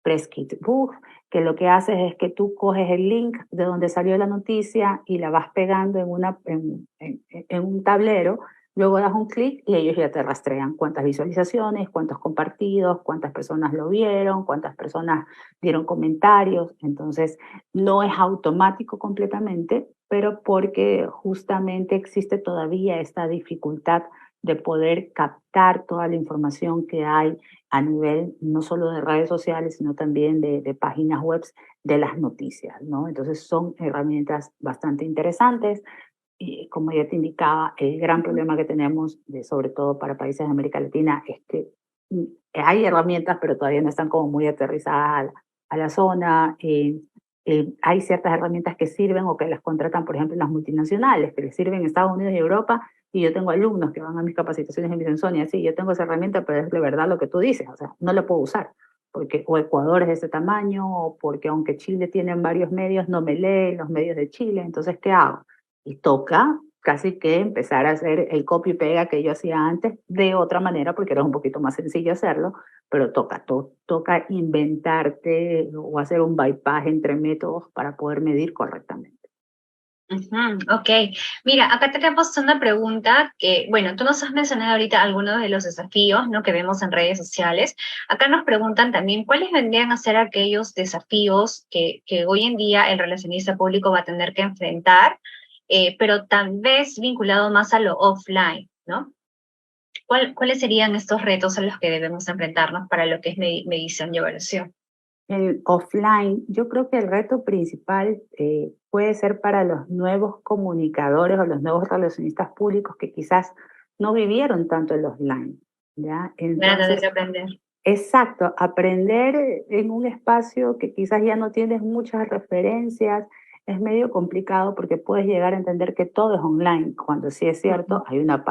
Presskit Book, que lo que haces es que tú coges el link de donde salió la noticia y la vas pegando en un tablero. Luego das un clic y ellos ya te rastrean cuántas visualizaciones, cuántos compartidos, cuántas personas lo vieron, cuántas personas dieron comentarios. Entonces, no es automático completamente, pero porque justamente existe todavía esta dificultad de poder captar toda la información que hay a nivel no solo de redes sociales, sino también de páginas web de las noticias, ¿no? Entonces, son herramientas bastante interesantes. Y como ya te indicaba, el gran problema que tenemos, sobre todo para países de América Latina, es que hay herramientas, pero todavía no están como muy aterrizadas a la zona. Hay ciertas herramientas que sirven o que las contratan, por ejemplo, las multinacionales, que les sirven en Estados Unidos y Europa, y yo tengo alumnos que van a mis capacitaciones y me dicen, Sonia, sí, yo tengo esa herramienta, pero es de verdad lo que tú dices, o sea, no la puedo usar, porque o Ecuador es de ese tamaño, o porque aunque Chile tiene varios medios, no me leen los medios de Chile, entonces, ¿qué hago? Y toca casi que empezar a hacer el copy y pega que yo hacía antes de otra manera, porque era un poquito más sencillo hacerlo, pero toca inventarte o hacer un bypass entre métodos para poder medir correctamente. Ok, mira, acá tenemos una pregunta que, bueno, tú nos has mencionado ahorita algunos de los desafíos, ¿no?, que vemos en redes sociales. Acá nos preguntan también cuáles vendrían a ser aquellos desafíos que hoy en día el relacionista público va a tener que enfrentar, pero tal vez vinculado más a lo offline, ¿no? ¿Cuáles serían estos retos a los que debemos enfrentarnos para lo que es medición y evaluación? El offline, yo creo que el reto principal puede ser para los nuevos comunicadores o los nuevos relacionistas públicos que quizás no vivieron tanto el offline, ¿ya? Van a tener Entonces, que aprender. exacto, aprender en un espacio que quizás ya no tienes muchas referencias es medio complicado porque puedes llegar a entender que todo es online, cuando sí es cierto, hay una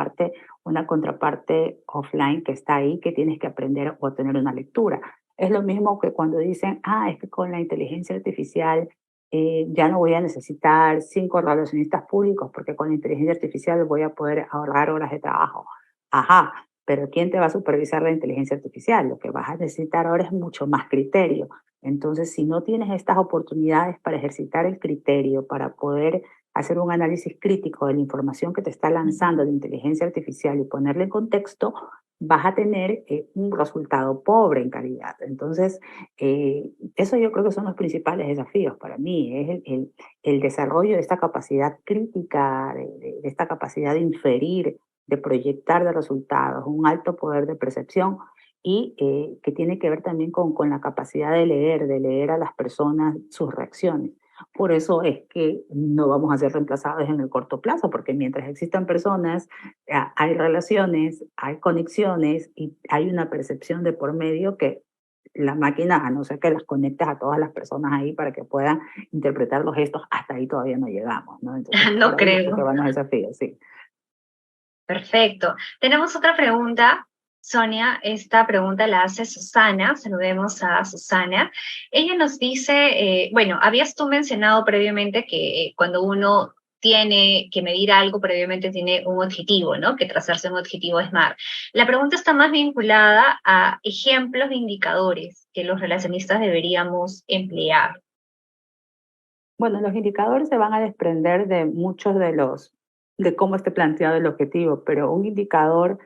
contraparte offline que está ahí que tienes que aprender o tener una lectura. Es lo mismo que cuando dicen, es que con la inteligencia artificial ya no voy a necesitar 5 relacionistas públicos porque con la inteligencia artificial voy a poder ahorrar horas de trabajo. Ajá, pero ¿quién te va a supervisar la inteligencia artificial? Lo que vas a necesitar ahora es mucho más criterio. Entonces, si no tienes estas oportunidades para ejercitar el criterio, para poder hacer un análisis crítico de la información que te está lanzando la inteligencia artificial y ponerle en contexto, vas a tener un resultado pobre en calidad. Entonces, eso yo creo que son los principales desafíos para mí, es el desarrollo de esta capacidad crítica, de esta capacidad de inferir, de proyectar de resultados, un alto poder de percepción y que tiene que ver también con la capacidad de leer a las personas sus reacciones. Por eso es que no vamos a ser reemplazados en el corto plazo, porque mientras existan personas, hay relaciones, hay conexiones y hay una percepción de por medio que la máquina, a no ser que las conectes a todas las personas ahí para que puedan interpretar los gestos, hasta ahí todavía no llegamos, ¿no? Entonces, No por ahí yo creo creo. que van los desafíos, sí. Perfecto. Tenemos otra pregunta, Sonia. Esta pregunta la hace Susana. Saludemos a Susana. Ella nos dice, bueno, habías tú mencionado previamente que cuando uno tiene que medir algo, previamente tiene un objetivo, ¿no? Que trazarse un objetivo SMART. La pregunta está más vinculada a ejemplos de indicadores que los relacionistas deberíamos emplear. Bueno, los indicadores se van a desprender de muchos de cómo esté planteado el objetivo, pero un indicador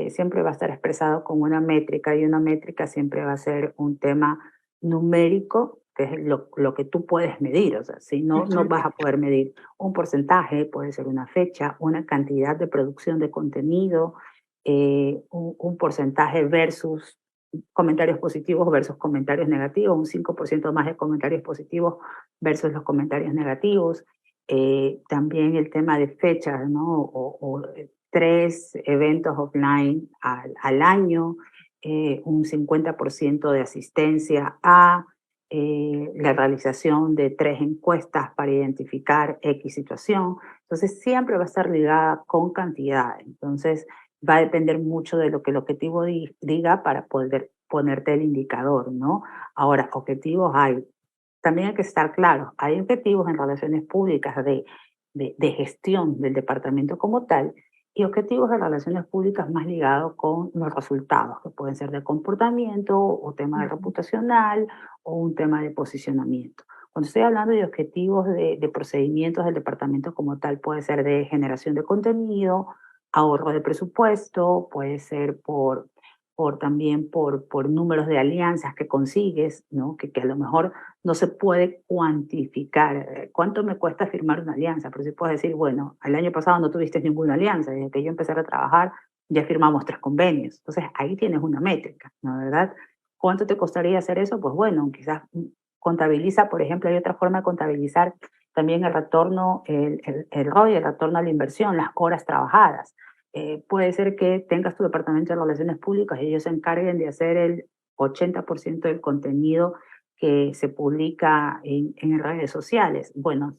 siempre va a estar expresado con una métrica y una métrica siempre va a ser un tema numérico, que es lo que tú puedes medir. O sea, si no, no Ujú. vas a poder medir un porcentaje, puede ser una fecha, una cantidad de producción de contenido, un porcentaje versus comentarios positivos versus comentarios negativos, un 5% más de comentarios positivos versus los comentarios negativos. También el tema de fechas, ¿no? O 3 eventos offline al año, un 50% de asistencia a la realización de 3 encuestas para identificar X situación. Entonces, siempre va a estar ligada con cantidad. Entonces, va a depender mucho de lo que el objetivo diga para poder ponerte el indicador, ¿no? Ahora, objetivos hay. También hay que estar claros, hay objetivos en relaciones públicas de gestión del departamento como tal y objetivos de relaciones públicas más ligados con los resultados, que pueden ser de comportamiento o tema de Ujú. reputacional o un tema de posicionamiento. Cuando estoy hablando de objetivos de procedimientos del departamento como tal, puede ser de generación de contenido, ahorro de presupuesto, puede ser también por números de alianzas que consigues, ¿no? Que a lo mejor no se puede cuantificar. ¿Cuánto me cuesta firmar una alianza? Pero sí puedes decir, bueno, el año pasado no tuviste ninguna alianza, desde que yo empecé a trabajar ya firmamos 3 convenios. Entonces ahí tienes una métrica, ¿no? ¿Verdad? ¿Cuánto te costaría hacer eso? Pues bueno, quizás contabiliza, por ejemplo, hay otra forma de contabilizar también el retorno, el ROI, el retorno a la inversión, las horas trabajadas. Puede ser que tengas tu departamento de relaciones públicas y ellos se encarguen de hacer el 80% del contenido que se publica en redes sociales. Bueno,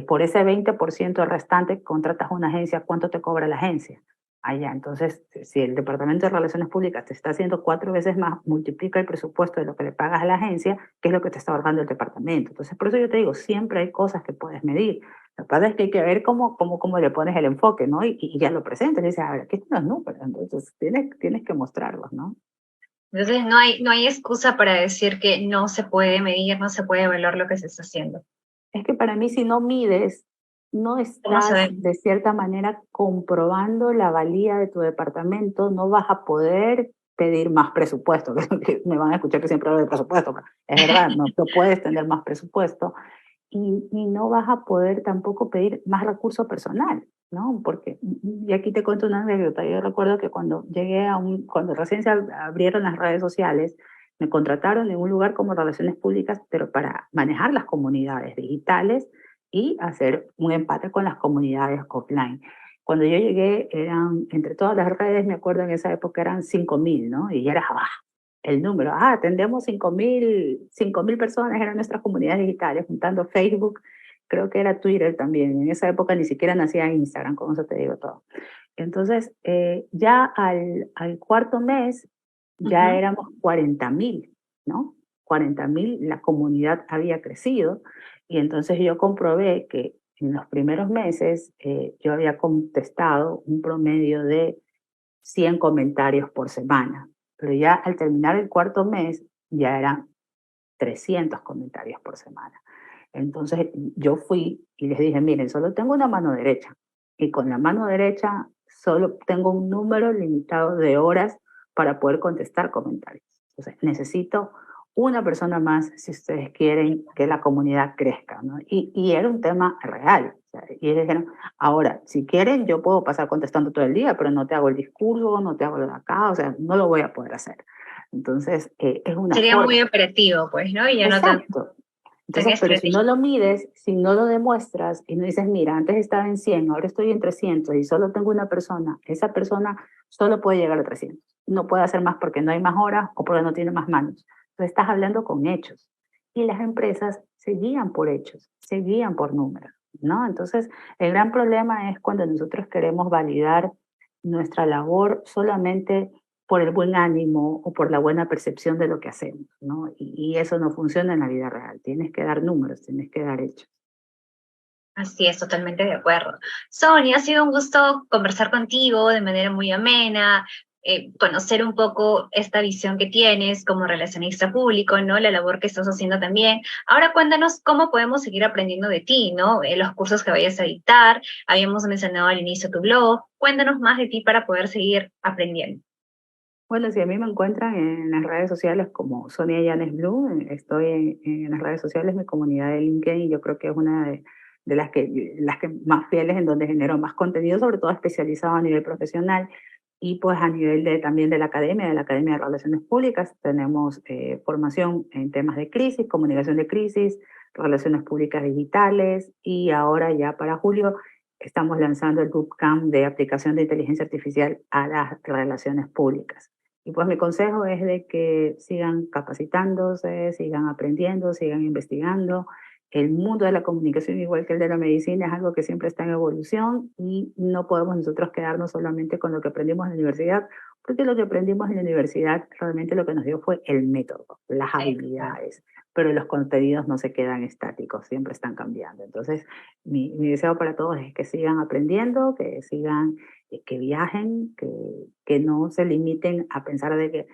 por ese 20% restante contratas una agencia, ¿cuánto te cobra la agencia? Allá, entonces, si el Departamento de Relaciones Públicas te está haciendo 4 veces más, multiplica el presupuesto de lo que le pagas a la agencia, que es lo que te está ahorrando el departamento. Entonces, por eso yo te digo, siempre hay cosas que puedes medir. Lo que pasa es que hay que ver cómo le pones el enfoque, ¿no? Y ya lo presentas, y dices, a ver, aquí están los números, entonces tienes que mostrarlos, ¿no? Entonces no hay excusa para decir que no se puede medir, no se puede evaluar lo que se está haciendo. Es que para mí si no mides, no ¿Cómo estás saber? de cierta manera comprobando la valía de tu departamento, no vas a poder pedir más presupuesto, que me van a escuchar que siempre hablo de presupuesto, pero es verdad, no puedes tener más presupuesto y no vas a poder tampoco pedir más recurso personal, ¿no? Porque, y aquí te cuento una anécdota, yo recuerdo que cuando recién se abrieron las redes sociales, me contrataron en un lugar como Relaciones Públicas, pero para manejar las comunidades digitales y hacer un empate con las comunidades offline. Cuando yo llegué, entre todas las redes, me acuerdo en esa época eran 5.000, ¿no? Y ya era el número. Atendemos 5.000 personas, eran nuestras comunidades digitales, juntando Facebook, creo que era Twitter también. En esa época ni siquiera nacía Instagram, con eso te digo todo. Entonces, ya al cuarto mes, ya Ujú. éramos 40.000, ¿no? 40.000, la comunidad había crecido y entonces yo comprobé que en los primeros meses yo había contestado un promedio de 100 comentarios por semana, pero ya al terminar el cuarto mes ya eran 300 comentarios por semana. Entonces yo fui y les dije, miren, solo tengo una mano derecha y con la mano derecha solo tengo un número limitado de horas para poder contestar comentarios. Entonces necesito una persona más si ustedes quieren que la comunidad crezca, ¿no? Y era un tema real. O sea, y ellos dijeron, ahora, si quieren, yo puedo pasar contestando todo el día, pero no te hago el discurso, no te hago lo de acá, o sea, no lo voy a poder hacer. Entonces, es una Sería muy forma. operativo, pues, ¿no? Y ya no Exacto. tan Entonces, pero si no estratégico. lo mides, si no lo demuestras y no dices, mira, antes estaba en 100, ahora estoy en 300 y solo tengo una persona, esa persona solo puede llegar a 300. No puede hacer más porque no hay más horas o porque no tiene más manos. tú estás hablando con hechos. Y las empresas se guían por hechos, se guían por números, ¿no? Entonces, el gran problema es cuando nosotros queremos validar nuestra labor solamente por el buen ánimo o por la buena percepción de lo que hacemos, ¿no? Y eso no funciona en la vida real. Tienes que dar números, tienes que dar hechos. Así es, totalmente de acuerdo. Sonia, ha sido un gusto conversar contigo de manera muy amena, conocer un poco esta visión que tienes como relacionista público, ¿no? La labor que estás haciendo también. Ahora cuéntanos cómo podemos seguir aprendiendo de ti, ¿no? Los cursos que vayas a dictar, habíamos mencionado al inicio tu blog. Cuéntanos más de ti para poder seguir aprendiendo. Bueno, si a mí me encuentran en las redes sociales como Sonia Llanes Blue, estoy en las redes sociales, mi comunidad de LinkedIn, yo creo que es una de las que más fieles, en donde genero más contenido, sobre todo especializado a nivel profesional y pues a nivel también de la Academia de Relaciones Públicas. Tenemos formación en temas de crisis, comunicación de crisis, relaciones públicas digitales, y ahora ya para julio estamos lanzando el bootcamp de aplicación de inteligencia artificial a las relaciones públicas. Y pues mi consejo es de que sigan capacitándose, sigan aprendiendo, sigan investigando. El mundo de la comunicación, igual que el de la medicina, es algo que siempre está en evolución y no podemos nosotros quedarnos solamente con lo que aprendimos en la universidad, porque lo que aprendimos en la universidad realmente lo que nos dio fue el método, las habilidades, pero los contenidos no se quedan estáticos, siempre están cambiando. Entonces, mi deseo para todos es que sigan aprendiendo, que sigan, que viajen, que no se limiten a pensar de que,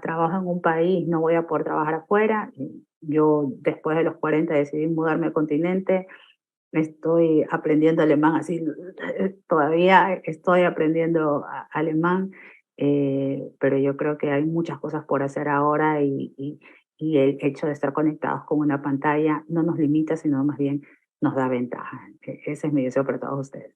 trabajo en un país, no voy a poder trabajar afuera. Yo después de los 40 decidí mudarme al continente, estoy aprendiendo alemán, así todavía estoy aprendiendo alemán, pero yo creo que hay muchas cosas por hacer ahora, y el hecho de estar conectados con una pantalla no nos limita, sino más bien nos da ventaja. Ese es mi deseo para todos ustedes.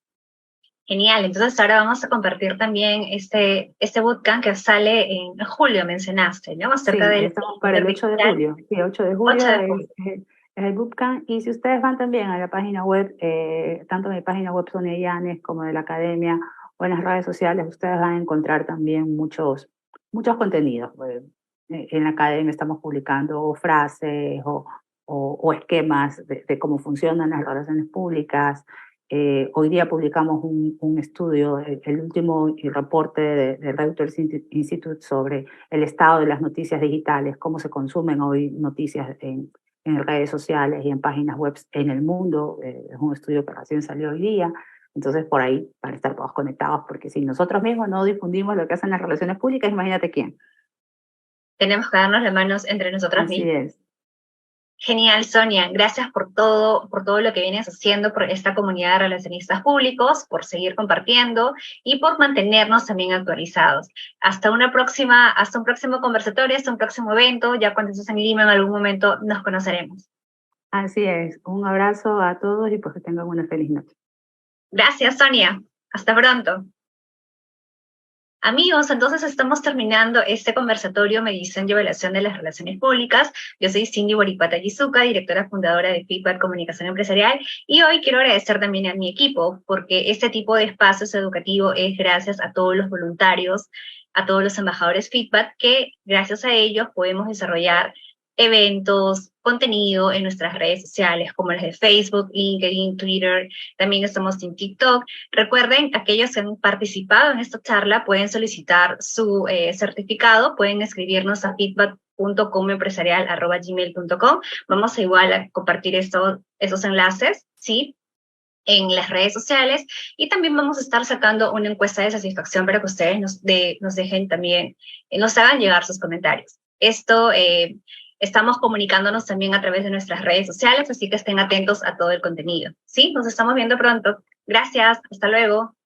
Genial, entonces ahora vamos a compartir también este bootcamp que sale en julio, mencionaste, ¿no? Acerca Sí, del estamos para el 8 de julio. Sí, 8 de 8 julio de julio. es el bootcamp. Y si ustedes van también a la página web, tanto mi página web Sonia Llanes como de la academia, o en las redes sociales, ustedes van a encontrar también muchos contenidos. En la academia estamos publicando frases o esquemas de cómo funcionan las relaciones públicas. Hoy día publicamos un estudio, el último reporte de Reuters Institute sobre el estado de las noticias digitales, cómo se consumen hoy noticias en redes sociales y en páginas web en el mundo. Es un estudio que recién salió hoy día. Entonces, por ahí van a estar todos conectados, porque si nosotros mismos no difundimos lo que hacen las relaciones públicas, imagínate quién. Tenemos que darnos las manos entre nosotros Así mismos. es. Genial, Sonia. Gracias por todo lo que vienes haciendo por esta comunidad de relacionistas públicos, por seguir compartiendo y por mantenernos también actualizados. Hasta un próximo conversatorio, hasta un próximo evento. Ya cuando estés en Lima en algún momento nos conoceremos. Así es. Un abrazo a todos y pues que tengan una feliz noche. Gracias, Sonia. Hasta pronto. Amigos, entonces estamos terminando este conversatorio Medición y Evaluación de las Relaciones Públicas. Yo soy Cindy Boricuata Yizuka, directora fundadora de Feedback Comunicación Empresarial, y hoy quiero agradecer también a mi equipo, porque este tipo de espacios educativos es gracias a todos los voluntarios, a todos los embajadores Feedback, que gracias a ellos podemos desarrollar eventos, contenido en nuestras redes sociales, como las de Facebook, LinkedIn, Twitter, también estamos en TikTok. Recuerden, aquellos que han participado en esta charla pueden solicitar su certificado, pueden escribirnos a feedback.comoempresarial@gmail.com. Vamos a igual a compartir esos enlaces, ¿sí?, en las redes sociales, y también vamos a estar sacando una encuesta de satisfacción para que ustedes nos dejen también, nos hagan llegar sus comentarios. Estamos comunicándonos también a través de nuestras redes sociales, así que estén atentos a todo el contenido, ¿sí? Nos estamos viendo pronto. Gracias, hasta luego.